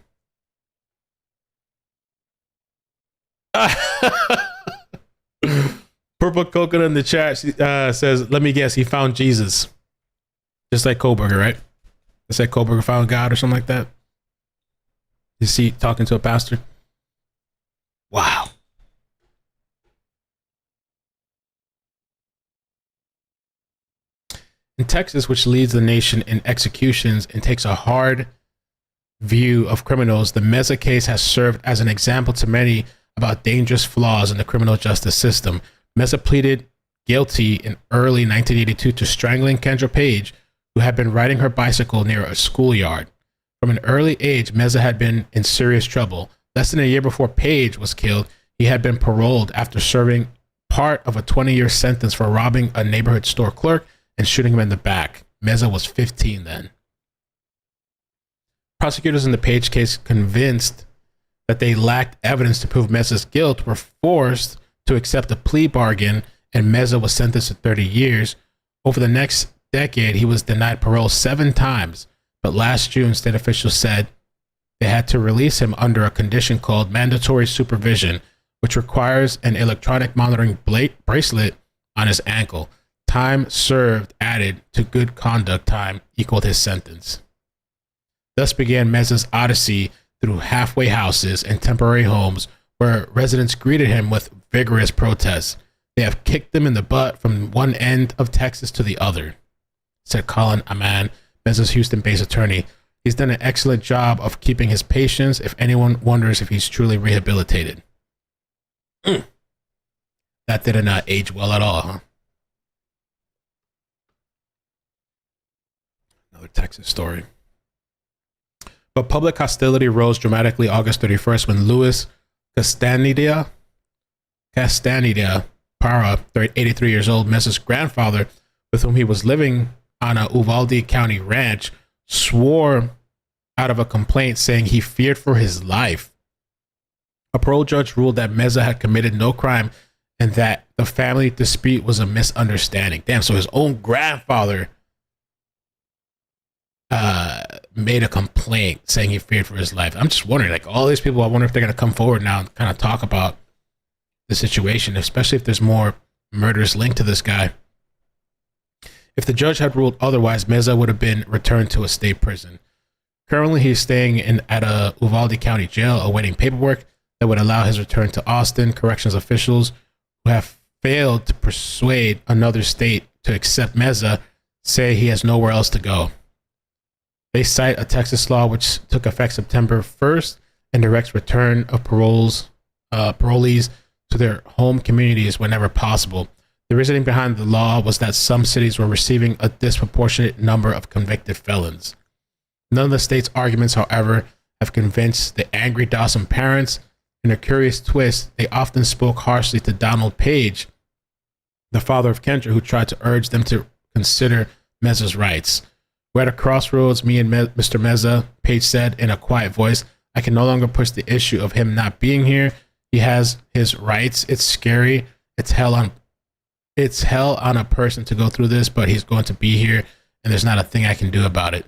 Purple Coconut in the chat says, let me guess, he found Jesus. Just like Kohlberger, right? It's like Kohlberger found God or something like that. You see, talking to a pastor. Wow. In Texas, which leads the nation in executions and takes a hard view of criminals, the Meza case has served as an example to many about dangerous flaws in the criminal justice system. Meza pleaded guilty in early 1982 to strangling Kendra Page, who had been riding her bicycle near a schoolyard. From an early age, Meza had been in serious trouble. Less than a year before Page was killed, he had been paroled after serving part of a 20-year sentence for robbing a neighborhood store clerk and shooting him in the back. Meza was 15 then. Prosecutors in the Page case, convinced that they lacked evidence to prove Meza's guilt, were forced to accept a plea bargain, and Meza was sentenced to 30 years. Over the next decade, he was denied parole 7 times, but last June, state officials said they had to release him under a condition called mandatory supervision, which requires an electronic monitoring bracelet on his ankle. Time served added to good conduct time equaled his sentence. Thus began Meza's odyssey through halfway houses and temporary homes where residents greeted him with vigorous protests. They have kicked him in the butt from one end of Texas to the other, said Colin Aman, Meza's Houston-based attorney. He's done an excellent job of keeping his patients if anyone wonders if he's truly rehabilitated. That did not age well at all, huh? Another Texas story. But public hostility rose dramatically August 31st when Luis Castaneda Para, 83 years old, Meza's grandfather, with whom he was living on a Uvalde County ranch, swore out of a complaint saying he feared for his life. A parole judge ruled that Meza had committed no crime and that the family dispute was a misunderstanding. Damn, so his own grandfather made a complaint saying he feared for his life. I'm just wondering, like, all these people, I wonder if they're going to come forward now and kind of talk about the situation, especially if there's more murders linked to this guy. If the judge had ruled otherwise, Meza would have been returned to a state prison. Currently, he's staying at a Uvalde County jail awaiting paperwork that would allow his return to Austin. Corrections officials who have failed to persuade another state to accept Meza say he has nowhere else to go. They cite a Texas law which took effect September 1st and directs return of parolees to their home communities whenever possible. The reasoning behind the law was that some cities were receiving a disproportionate number of convicted felons. None of the state's arguments, however, have convinced the angry Dawson parents. In a curious twist, they often spoke harshly to Donald Page, the father of Kendra, who tried to urge them to consider Meza's rights. "We're at a crossroads, me and Mr. Meza," Page said in a quiet voice. "I can no longer push the issue of him not being here. He has his rights. It's scary. It's hell on a person to go through this, but he's going to be here, and there's not a thing I can do about it."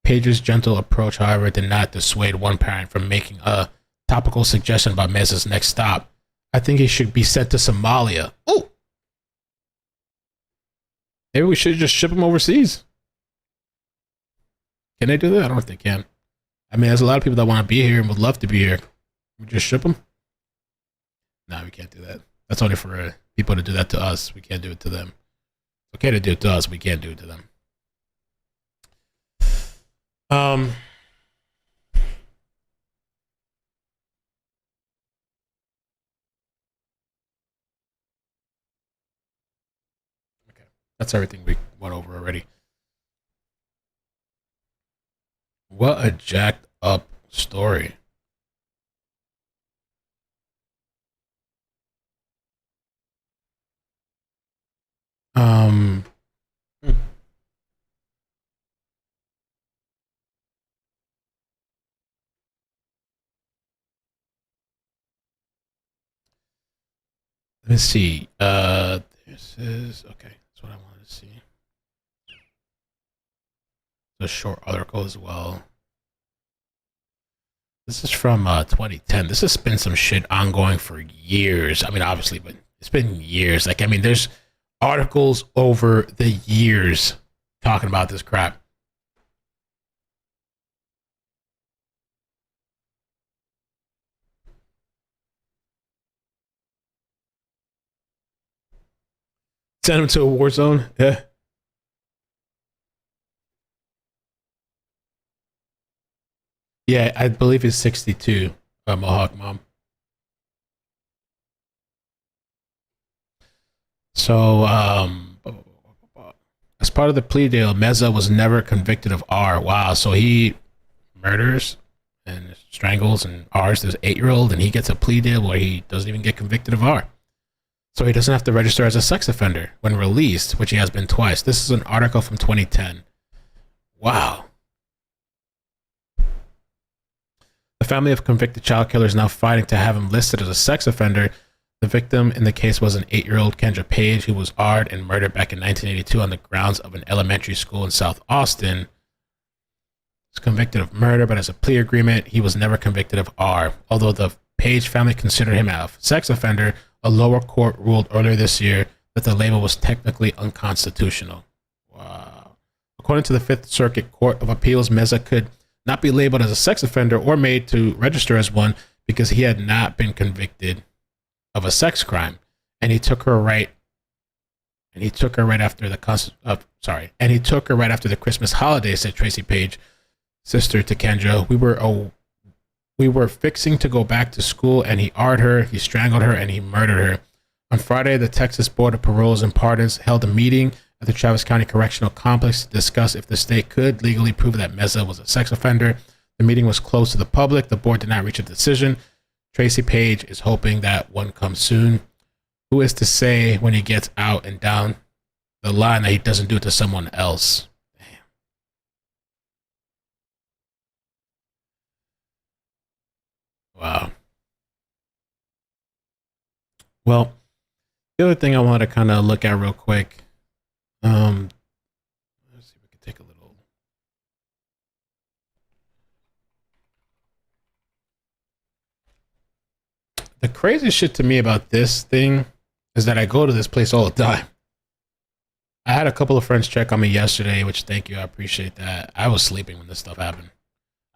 Page's gentle approach, however, did not dissuade one parent from making a topical suggestion about Meza's next stop. "I think he should be sent to Somalia." Oh! Maybe we should just ship him overseas. Can they do that? I don't know if they can. I mean, there's a lot of people that want to be here and would love to be here. We just ship them? No, we can't do that. That's only for people to do that to us. We can't do it to them. It's okay to do it to us. We can't do it to them. Okay. That's everything we went over already. What a jacked up story. Let me see. This is okay. That's what I wanted to see. A short article as well. This is from 2010. This has been some shit ongoing for years. I mean, obviously, but it's been years. Like, I mean, there's articles over the years talking about this crap. Send him to a war zone. Yeah. Yeah, I believe it's 62. Mohawk Mom. So, as part of the plea deal, Meza was never convicted of R. Wow. So he murders and strangles and R's this 8-year-old, and he gets a plea deal where he doesn't even get convicted of R. So he doesn't have to register as a sex offender when released, which he has been twice. This is an article from 2010. Wow. The family of convicted child killer is now fighting to have him listed as a sex offender. The victim in the case was an 8-year-old Kendra Page, who was R'd and murdered back in 1982 on the grounds of an elementary school in South Austin. He was convicted of murder, but as a plea agreement, he was never convicted of R. Although the Page family considered him a sex offender, a lower court ruled earlier this year that the label was technically unconstitutional. Wow. According to the Fifth Circuit Court of Appeals, Meza could not be labeled as a sex offender or made to register as one because he had not been convicted of a sex crime, and he took her right after the Christmas holiday, said Tracy Page, sister to Kendra. We were fixing to go back to school, and he R'd her, he strangled her, and he murdered her. On Friday, the Texas Board of Paroles and Pardons held a meeting at the Travis County Correctional Complex to discuss if the state could legally prove that Meza was a sex offender. The meeting was closed to the public. The board did not reach a decision. Tracy Page is hoping that one comes soon. Who is to say when he gets out and down the line that he doesn't do it to someone else? Wow. Well, the other thing I want to kind of look at real quick. Let's see if we can take a little. The crazy shit to me about this thing is that I go to this place all the time. I had a couple of friends check on me yesterday, which thank you, I appreciate that. I was sleeping when this stuff happened.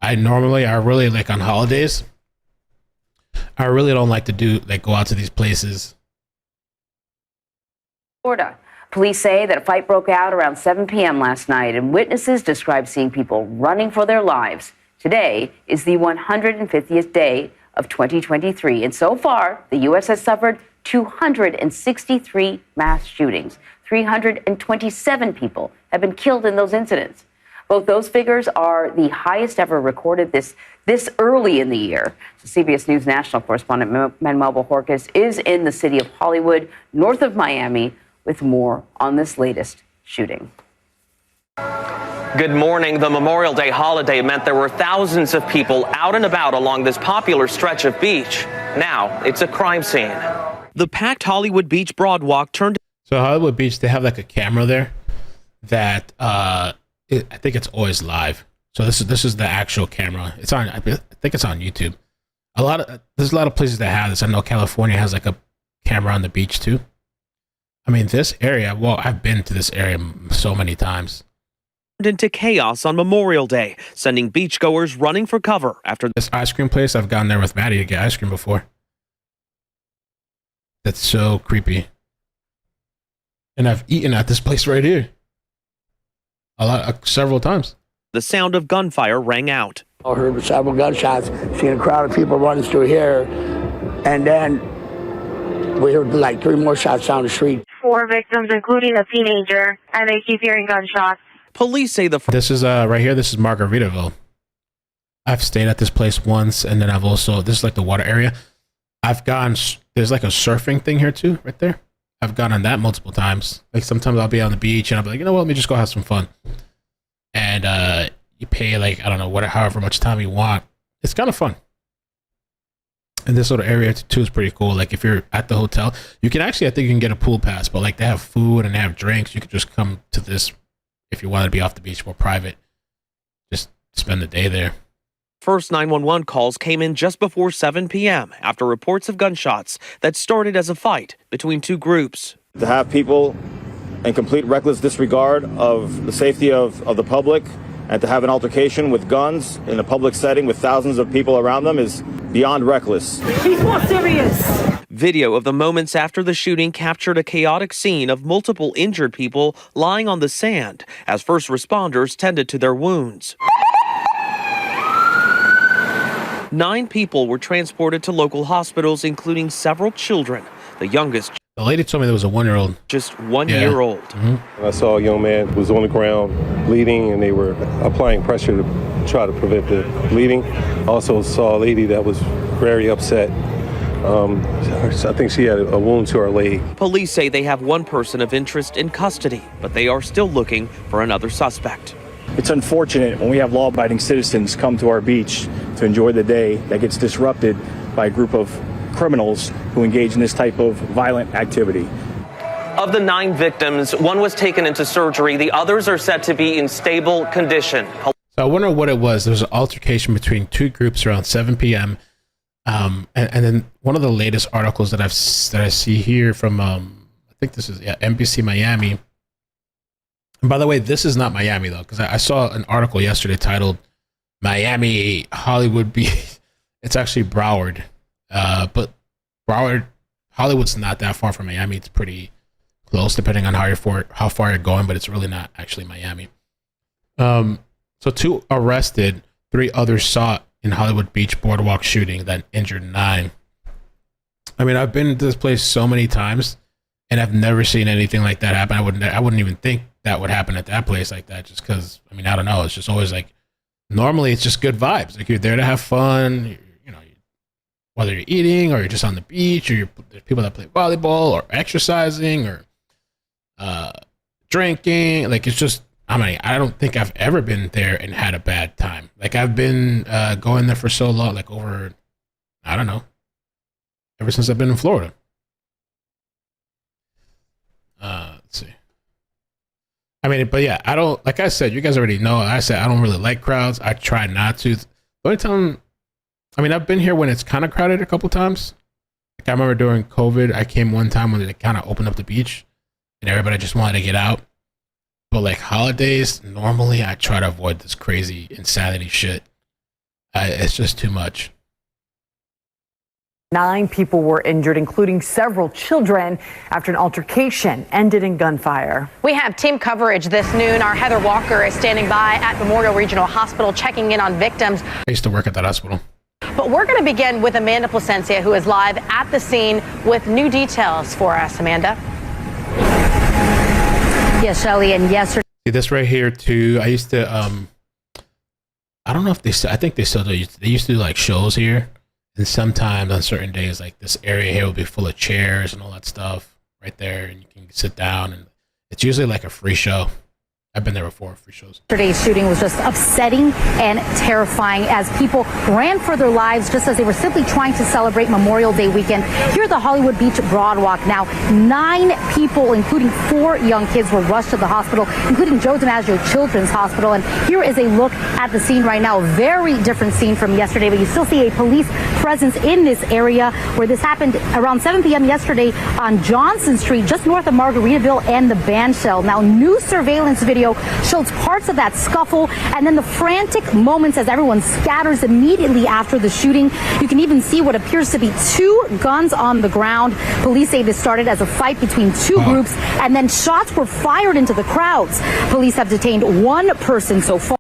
I really like on holidays, I really don't like to go out to these places. Florida. Police say that a fight broke out around 7 p.m. last night, and witnesses describe seeing people running for their lives. Today is the 150th day of 2023, and so far, the U.S. has suffered 263 mass shootings. 327 people have been killed in those incidents. Both those figures are the highest ever recorded this early in the year. So CBS News national correspondent Manuel Bojorquez is in the city of Hollywood, north of Miami, with more on this latest shooting. Good morning. The Memorial Day holiday meant there were thousands of people out and about along this popular stretch of beach. Now it's a crime scene. The packed Hollywood Beach Broadwalk turned. So Hollywood Beach, they have like a camera there that I think it's always live. So this is the actual camera. It's on. I think it's on YouTube. There's a lot of places that have this. I know California has like a camera on the beach too. I mean, this area. Well, I've been to this area so many times. Into chaos on Memorial Day, sending beachgoers running for cover after this ice cream place. I've gone there with Maddie to get ice cream before. That's so creepy. And I've eaten at this place right here. Several times. The sound of gunfire rang out. I heard several gunshots, seen a crowd of people running through here, and then we heard like 3 more shots down the street. 4 victims, including a teenager, and they keep hearing gunshots. Police say this is right here. This is Margaritaville. I've stayed at this place once, and then this is like the water area. There's like a surfing thing here too, right there. I've gone on that multiple times. Like sometimes I'll be on the beach and I'll be like, you know what, let me just go have some fun. And you pay like, I don't know, however much time you want. It's kind of fun. And this little area too is pretty cool. Like if you're at the hotel, you can actually, I think you can get a pool pass, but like they have food and they have drinks. You could just come to this if you want to be off the beach, more private. Just spend the day there. First 911 calls came in just before 7 p.m. after reports of gunshots that started as a fight between 2 groups. To have people in complete reckless disregard of the safety of the public and to have an altercation with guns in a public setting with thousands of people around them is beyond reckless. He's more serious. Video of the moments after the shooting captured a chaotic scene of multiple injured people lying on the sand as first responders tended to their wounds. 9 people were transported to local hospitals, including several children. The youngest, the lady told me there was a 1-year-old. Just 1 year old. Mm-hmm. I saw a young man who was on the ground bleeding, and they were applying pressure to try to prevent the bleeding. I also saw a lady that was very upset. I think she had a wound to her leg. Police say they have 1 person of interest in custody, but they are still looking for another suspect. It's unfortunate when we have law-abiding citizens come to our beach to enjoy the day that gets disrupted by a group of criminals who engage in this type of violent activity. Of the 9 victims, 1 was taken into surgery. The others are said to be in stable condition. So I wonder what it was. There was an altercation between 2 groups around 7 p.m. And then one of the latest articles that I see here from I think this is NBC Miami. And by the way, this is not Miami though, because I saw an article yesterday titled "Miami Hollywood Beach." It's actually Broward, but Hollywood's not that far from Miami. It's pretty close, depending on how far you're going, but it's really not actually Miami. So 2 arrested, 3 others sought in Hollywood Beach boardwalk shooting that injured 9. I mean, I've been to this place so many times, and I've never seen anything like that happen. I wouldn't even think that would happen at that place like that, just because, I mean, I don't know. It's just always like, normally it's just good vibes. Like you're there to have fun, you know, whether you're eating or you're just on the beach, or there's people that play volleyball or exercising or drinking. Like it's just, I don't think I've ever been there and had a bad time. Like I've been going there for so long, like over, I don't know, ever since I've been in Florida. Let's see. I mean, but yeah, I don't, like I said, you guys already know, I said I don't really like crowds. I try not to. The only time, I mean, I've been here when it's kind of crowded a couple times. Like I remember during COVID, I came one time when they kind of opened up the beach and everybody just wanted to get out. But like holidays, normally I try to avoid this crazy insanity shit. It's just too much. 9 people were injured, including several children, after an altercation ended in gunfire. We have team coverage this noon. Our Heather Walker is standing by at Memorial Regional Hospital checking in on victims. I used to work at that hospital. But we're going to begin with Amanda Placencia, who is live at the scene with new details for us. Amanda? Yes, Shelley, and yesterday. See this right here too. I used to I don't know if I think they still do. They used to do like shows here. And sometimes on certain days, like this area here will be full of chairs and all that stuff right there, and you can sit down, and it's usually like a free show. I've been there before, free shows. Yesterday's shooting was just upsetting and terrifying as people ran for their lives just as they were simply trying to celebrate Memorial Day weekend here at the Hollywood Beach Broadwalk. Now, 9 people, including 4 young kids, were rushed to the hospital, including Joe DiMaggio Children's Hospital. And here is a look at the scene right now. A very different scene from yesterday, but you still see a police presence in this area where this happened around 7 p.m. yesterday on Johnson Street, just north of Margaritaville and the Bandshell. Now, new surveillance video shows parts of that scuffle and then the frantic moments as everyone scatters immediately after the shooting. You can even see what appears to be 2 guns on the ground. Police say this started as a fight between 2 groups, and then shots were fired into the crowds. Police have detained 1 person so far.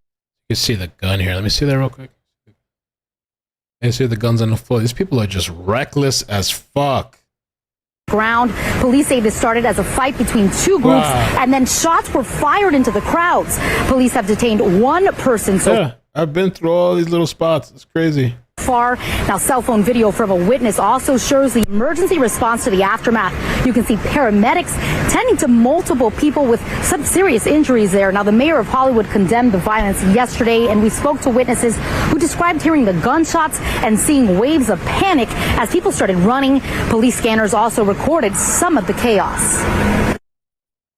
You can see the gun here. Let me see that real quick. You can see the guns on the floor. These people are just reckless as fuck. Ground. Police say this started as a fight between 2 groups, and then shots were fired into the crowds. Police have detained 1 person so I've been through all these little spots. It's crazy. far. Now, cell phone video from a witness also shows the emergency response to the aftermath. You can see paramedics tending to multiple people with some serious injuries there. Now, the mayor of Hollywood condemned the violence yesterday, and we spoke to witnesses who described hearing the gunshots and seeing waves of panic as people started running. Police scanners also recorded some of the chaos.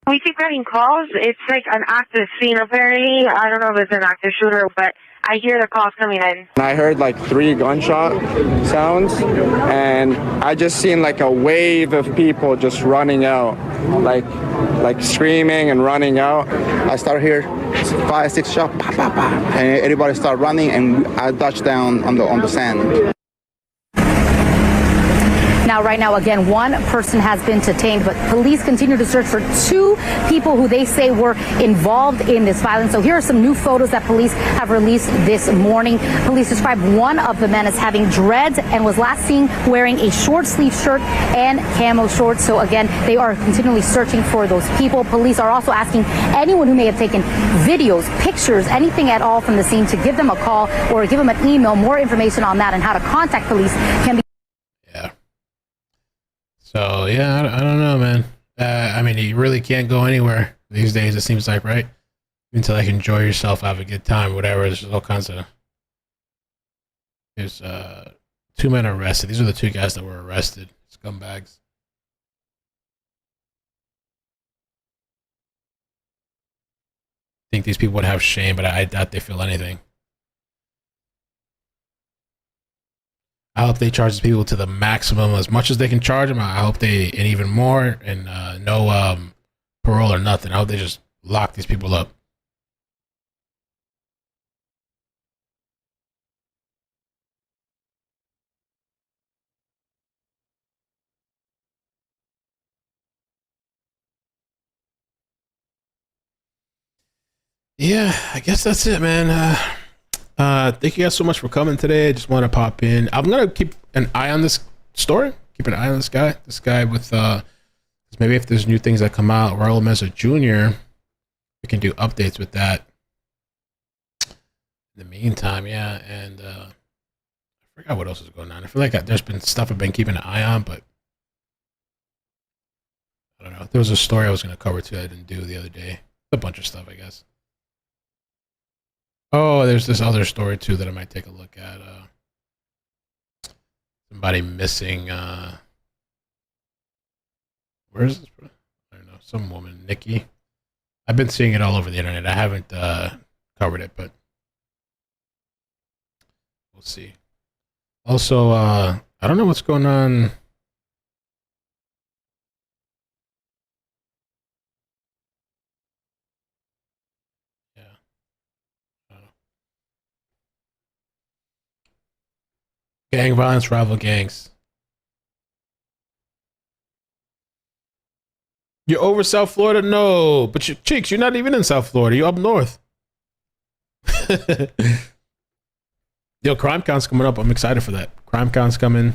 We keep getting calls. It's like an active scene apparently. I don't know if it's an active shooter, but I hear the calls coming in. I heard like 3 gunshot sounds, and I just seen like a wave of people just running out, like screaming and running out. I started here 5, 6 shots, pa, pa, pa, and everybody started running, and I touched down on the sand. Now, right now, again, 1 person has been detained, but police continue to search for 2 people who they say were involved in this violence. So here are some new photos that police have released this morning. Police described one of the men as having dreads and was last seen wearing a short sleeve shirt and camo shorts. So again, they are continually searching for those people. Police are also asking anyone who may have taken videos, pictures, anything at all from the scene to give them a call or give them an email. More information on that and how to contact police can be. So, yeah, I don't know, man. I mean, you really can't go anywhere these days, it seems like, right? Until like enjoy yourself, have a good time, whatever. There's all kinds of... There's 2 men arrested. These are the 2 guys that were arrested. Scumbags. I think these people would have shame, but I doubt they feel anything. I hope they charge people to the maximum as much as they can charge them. I hope they, and even more, and no parole or nothing. I hope they just lock these people up. Yeah, I guess that's it, man. Thank you guys so much for coming today. I just want to pop in. I'm gonna keep an eye on this story. Keep an eye on this guy. This guy with maybe if there's new things that come out, Raul Meza Jr. We can do updates with that. In the meantime, yeah, and I forgot what else is going on. I feel like there's been stuff I've been keeping an eye on, but I don't know. There was a story I was gonna cover too I didn't do the other day. A bunch of stuff, I guess. Oh, there's this other story too that I might take a look at. Somebody missing. Where is this? I don't know. Some woman, Nikki. I've been seeing it all over the internet. I haven't covered it, but we'll see. Also, I don't know what's going on. Gang violence, rival gangs. You're over South Florida? No. But Cheeks, you're not even in South Florida. You're up north. Yo, CrimeCon's coming up. I'm excited for that. CrimeCon's coming.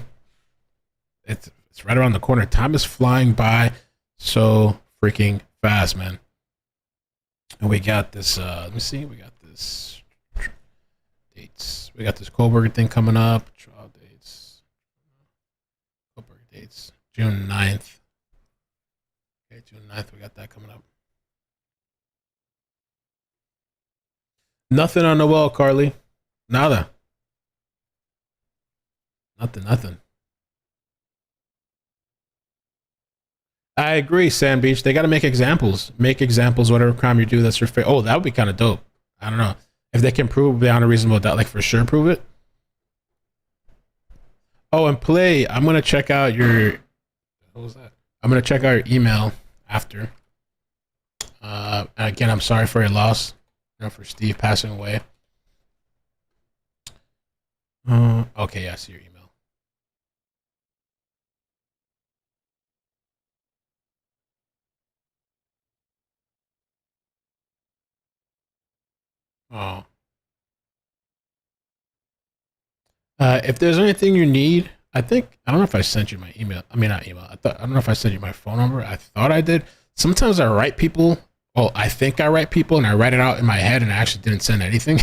It's right around the corner. Time is flying by so freaking fast, man. And we got this, let me see. We got this dates. We got this Kohlberger thing coming up. Trial dates. Kohlberger dates. June 9th. Okay, June 9th. We got that coming up. Nothing on the wall, Carly. Nada. Nothing. I agree, Sand Beach. They got to make examples. Make examples, whatever crime you do, that's your favorite. Oh, that would be kind of dope. I don't know. If they can prove beyond a reasonable doubt, like for sure prove it. Oh, and Play, I'm going to check out your... What was that? I'm going to check out your email after. Again, I'm sorry for your loss. For Steve passing away. Okay, yeah, I see your email. Oh. If there's anything you need, I don't know if I sent you my email. I mean, not email. I don't know if I sent you my phone number. I thought I did. Sometimes I write people. Oh, I think I write people and I write it out in my head and I actually didn't send anything.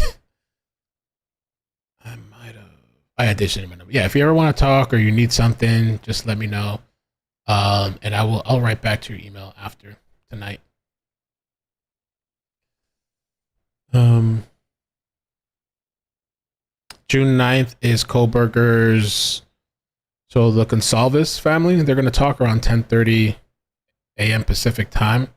I might have. I did send you my number. Yeah, if you ever want to talk or you need something, just let me know. And I'll write back to your email after tonight. June 9th is Kohlberger's. So the Gonsalves family, they're going to talk around 10:30 a.m. Pacific time.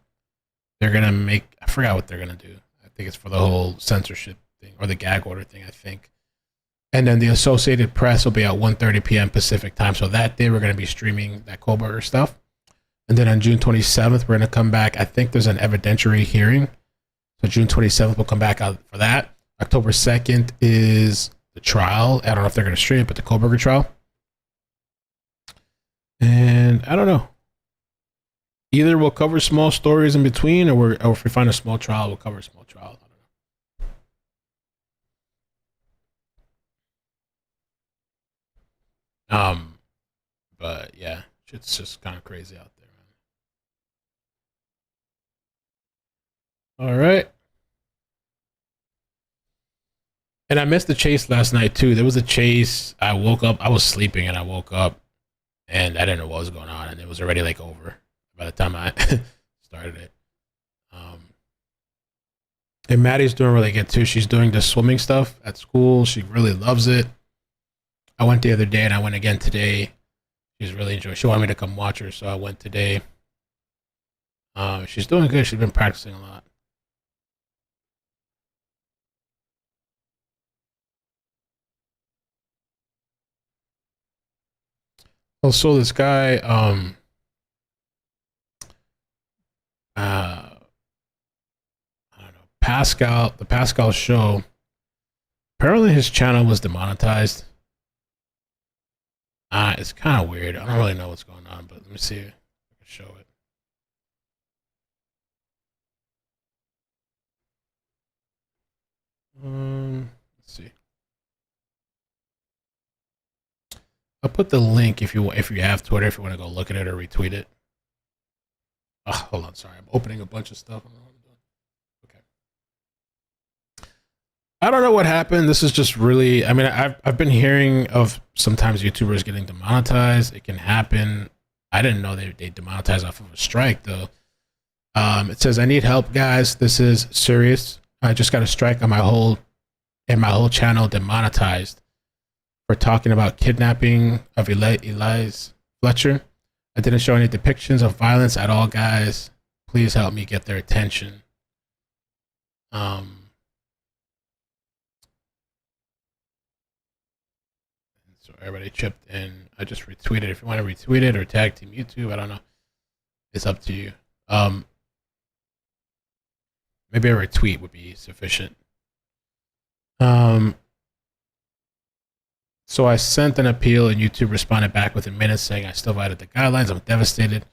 They're going to make, I forgot what they're going to do. I think it's for the whole censorship thing or the gag order thing, I think. And then the Associated Press will be at 1:30 p.m. Pacific time. So that day we're going to be streaming that Kohlberger stuff. And then on June 27th, we're going to come back. I think there's an evidentiary hearing. So June 27th, we'll come back out for that. October 2nd is the trial. I don't know if they're going to stream it, but the Kohlberger trial. And I don't know. Either we'll cover small stories in between, or if we find a small trial, we'll cover a small trial. I don't know. But yeah, it's just kind of crazy out there, man. All right. And I missed the chase last night too. There was a chase. I woke up. I was sleeping, and I woke up, and I didn't know what was going on, and it was already like over by the time I started it. And Maddie's doing really good too. She's doing the swimming stuff at school. She really loves it. I went the other day and I went again today. She's really enjoying. She wanted me to come watch her, so I went today. She's doing good. She's been practicing a lot. Also, this guy, I don't know, Pascal, the Pascal show. Apparently, his channel was demonetized. It's kind of weird. I don't really know what's going on, but let me see if I can show it. Let's see. I'll put the link if you have Twitter, if you want to go look at it or retweet it. Oh, hold on, sorry. I'm opening a bunch of stuff. Okay. I don't know what happened. This is just really, I mean, I've been hearing of sometimes YouTubers getting demonetized. It can happen. I didn't know they demonetized off of a strike though. It says, I need help, guys. This is serious. I just got a strike on my whole channel demonetized for talking about kidnapping of Elias Fletcher. I didn't show any depictions of violence at all, guys. Please help me get their attention. So everybody chipped in. I just retweeted. If you want to retweet it or tag Team YouTube, I don't know. It's up to you. Maybe a retweet would be sufficient. So I sent an appeal and YouTube responded back within minutes saying I still violated the guidelines. I'm devastated.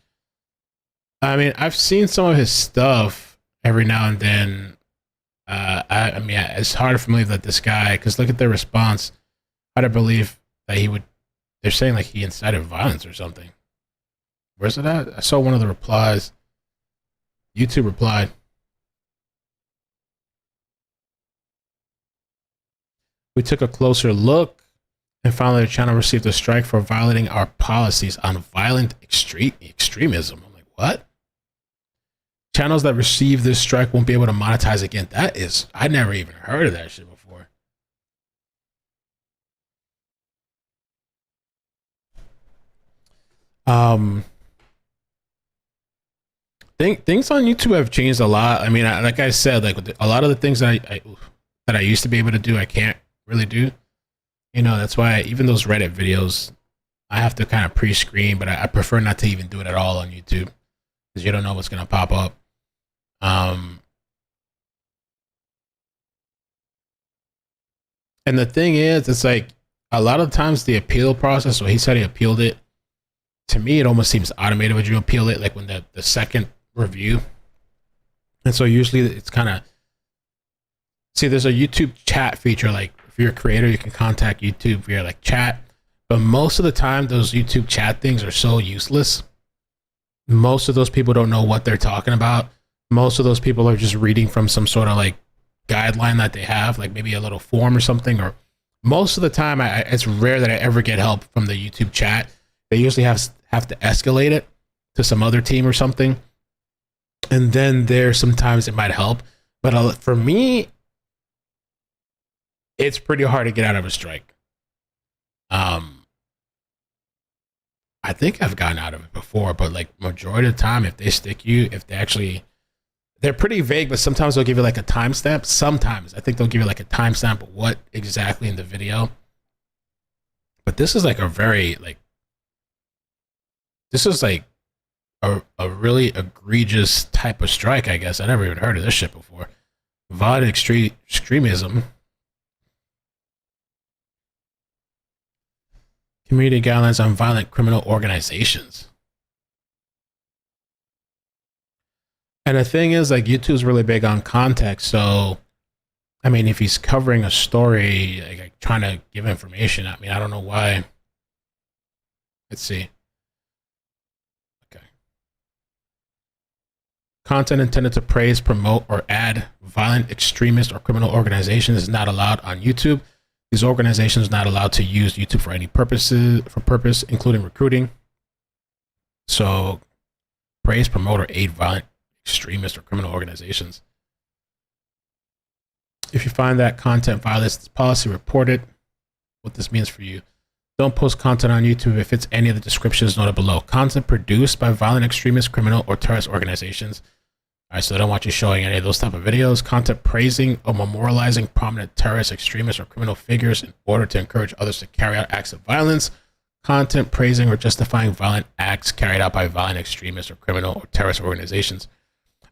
I mean, I've seen some of his stuff every now and then. I mean, it's hard for me to believe that this guy, because look at their response. Hard to believe that he would, they're saying like he incited violence or something. Where's it at? I saw one of the replies. YouTube replied. We took a closer look and found that the channel received a strike for violating our policies on violent extremism. I'm like, what? Channels that receive this strike won't be able to monetize again. That is, I never even heard of that shit before. Things on YouTube have changed a lot. I mean, like I said, like a lot of the things that I used to be able to do, I can't really do. You know, that's why even those Reddit videos, I have to kind of pre-screen, but I prefer not to even do it at all on YouTube because you don't know what's gonna pop up. And the thing is, it's like a lot of times the appeal process, so he said he appealed it. To me, it almost seems automated when you appeal it, like when the second review. And so usually it's kind of, see, there's a YouTube chat feature, like if you're a creator, you can contact YouTube via like chat. But most of the time, those YouTube chat things are so useless. Most of those people don't know what they're talking about. Most of those people are just reading from some sort of like guideline that they have, like maybe a little form or something. Or most of the time, it's rare that I ever get help from the YouTube chat. They usually have to escalate it to some other team or something. And then there, sometimes it might help. But for me, it's pretty hard to get out of a strike. I think I've gotten out of it before, but like majority of the time, if they stick you, if they actually, they're pretty vague, but sometimes they'll give you like a timestamp. Sometimes I think they'll give you like a timestamp of what exactly in the video. But this is like a very like, this is like a really egregious type of strike, I guess. I never even heard of this shit before. Violent extremism. Community guidelines on violent criminal organizations. And the thing is, like, YouTube's really big on context. So, I mean, if he's covering a story, like trying to give information, I mean, I don't know why. Let's see. Okay. Content intended to praise, promote, or add violent extremist or criminal organizations is not allowed on YouTube. These organizations are not allowed to use YouTube for any purpose, including recruiting. So, praise, promote, or aid violent extremist or criminal organizations. If you find that content violates this policy, report it. What this means for you. Don't post content on YouTube if it's any of the descriptions noted below. Content produced by violent extremist, criminal, or terrorist organizations. All right, so I don't want you showing any of those type of videos. Content praising or memorializing prominent terrorist, extremist, or criminal figures in order to encourage others to carry out acts of violence. Content praising or justifying violent acts carried out by violent extremists or criminal or terrorist organizations.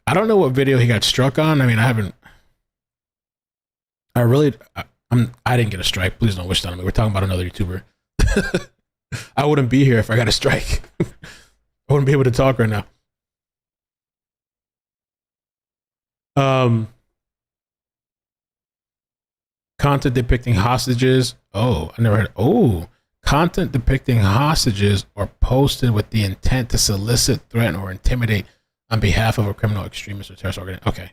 I don't know what video he got struck on. I mean, I didn't get a strike. Please don't wish that on me. We're talking about another YouTuber. I wouldn't be here if I got a strike. I wouldn't be able to talk right now. Content depicting hostages. Oh, I never heard. Oh, content depicting hostages are posted with the intent to solicit, threaten, or intimidate on behalf of a criminal, extremist, or terrorist organization. Okay.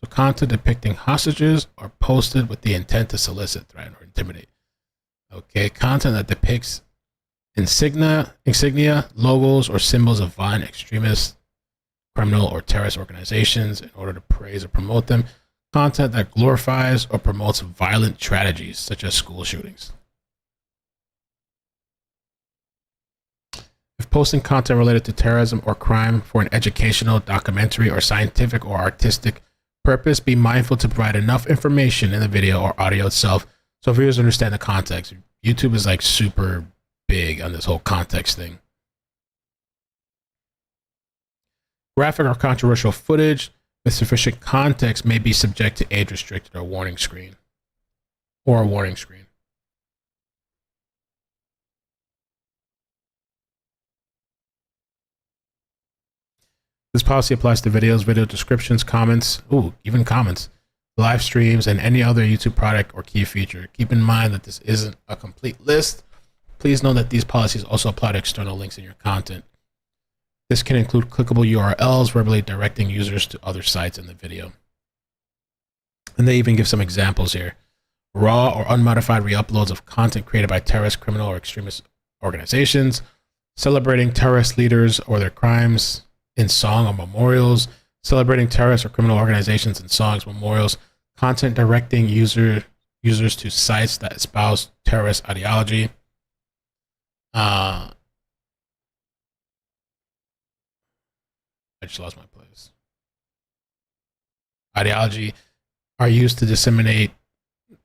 So content depicting hostages are posted with the intent to solicit, threaten, or intimidate. Okay. Content that depicts insignia, logos, or symbols of violent, extremist, criminal, or terrorist organizations in order to praise or promote them. Content that glorifies or promotes violent tragedies such as school shootings. If posting content related to terrorism or crime for an educational, documentary, or scientific or artistic purpose, be mindful to provide enough information in the video or audio itself so viewers understand the context. YouTube is like super big on this whole context thing. Graphic or controversial footage with sufficient context may be subject to age restricted or warning screen. Or a warning screen. This policy applies to videos, video descriptions, comments, even comments, live streams, and any other YouTube product or key feature. Keep in mind that this isn't a complete list. Please know that these policies also apply to external links in your content. This can include clickable URLs, verbally directing users to other sites in the video. And they even give some examples here. Raw or unmodified re-uploads of content created by terrorist, criminal, or extremist organizations, celebrating terrorist leaders or their crimes in song or memorials, celebrating terrorist or criminal organizations in songs, memorials, content directing users to sites that espouse terrorist ideology. I just lost my place. Ideology are used to disseminate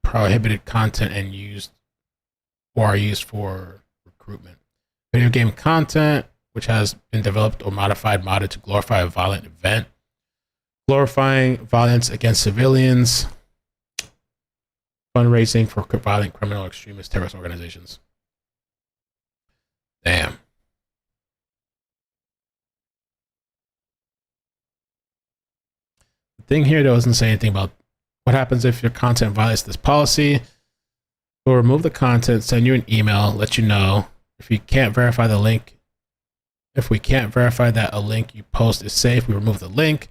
prohibited content and are used for recruitment. Video game content, which has been developed or modded to glorify a violent event, glorifying violence against civilians, fundraising for violent criminal extremist terrorist organizations. Damn. The thing here doesn't say anything about what happens if your content violates this policy. We'll remove the content, send you an email, let you know. If you can't verify the link, if we can't verify that a link you post is safe, we remove the link.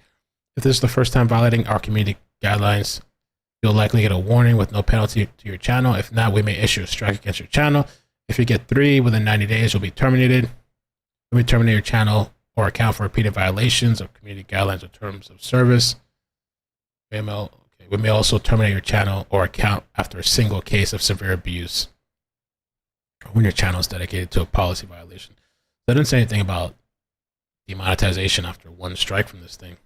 If this is the first time violating our community guidelines, you'll likely get a warning with no penalty to your channel. If not, we may issue a strike against your channel. If you get 3 within 90 days, you'll be terminated. We may terminate your channel or account for repeated violations of community guidelines or terms of service. We may also terminate your channel or account after a single case of severe abuse when your channel is dedicated to a policy violation. That didn't say anything about demonetization after 1 strike from this thing.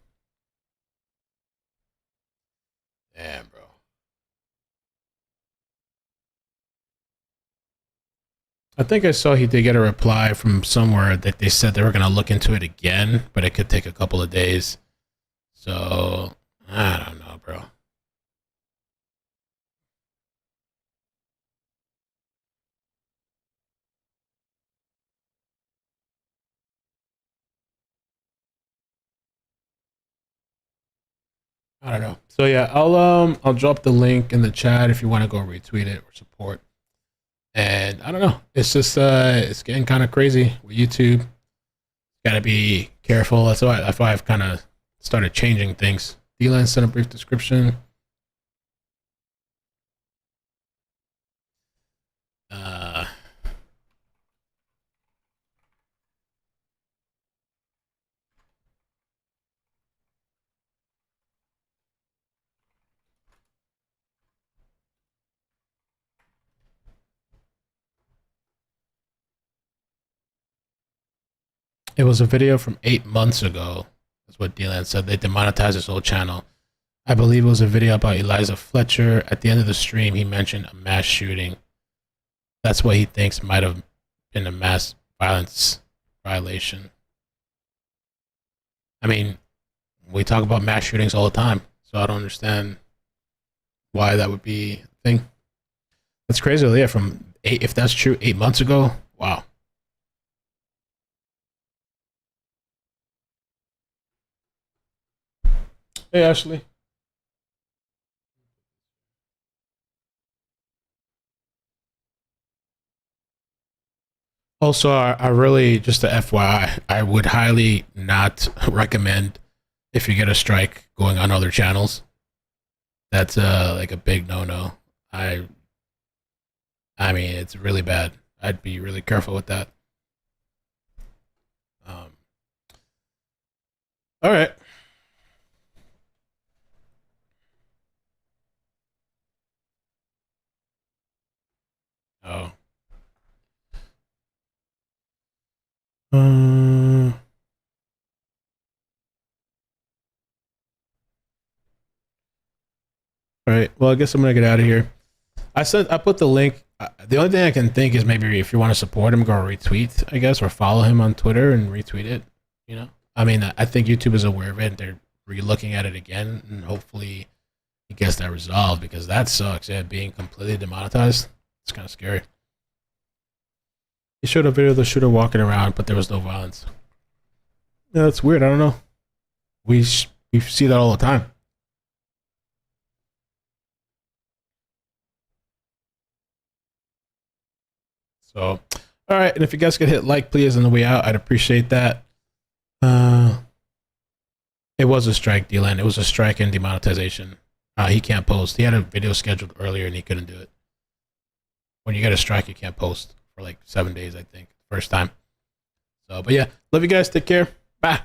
Damn, bro. I think I saw he did get a reply from somewhere that they said they were going to look into it again, but it could take a couple of days. So, I don't know, bro. I don't know. So yeah, I'll drop the link in the chat if you want to go retweet it or support. And I don't know. It's just it's getting kind of crazy with YouTube. Got to be careful. That's why I've kind of started changing things. D-Line sent a brief description. It was a video from 8 months ago. That's what D-Land said. They demonetized his whole channel. I believe it was a video about Eliza Fletcher. At the end of the stream, he mentioned a mass shooting. That's what he thinks might have been a mass violence violation. I mean, we talk about mass shootings all the time, so I don't understand why that would be a thing. That's crazy. Yeah, from 8, if that's true, 8 months ago. Wow. Hey, Ashley. Also, I really, just a FYI, I would highly not recommend, if you get a strike, going on other channels. That's like a big no-no. I mean, it's really bad. I'd be really careful with that. All right. Oh. All right. Well, I guess I'm gonna get out of here. I put the link. The only thing I can think is maybe if you want to support him, go retweet, I guess, or follow him on Twitter and retweet it. You know, I mean, I think YouTube is aware of it. They're re-looking at it again, and hopefully he gets that resolved, because that sucks. Yeah, being completely demonetized. It's kind of scary. He showed a video of the shooter walking around, but there was no violence. Yeah, that's weird. I don't know. we see that all the time. So, all right, and if you guys could hit like, please, on the way out, I'd appreciate that. It was a strike, D-Land. It was a strike and demonetization. He can't post. He had a video scheduled earlier and he couldn't do it. When you get a strike, you can't post for like 7 days, I think, first time. So, but yeah, love you guys. Take care. Bye.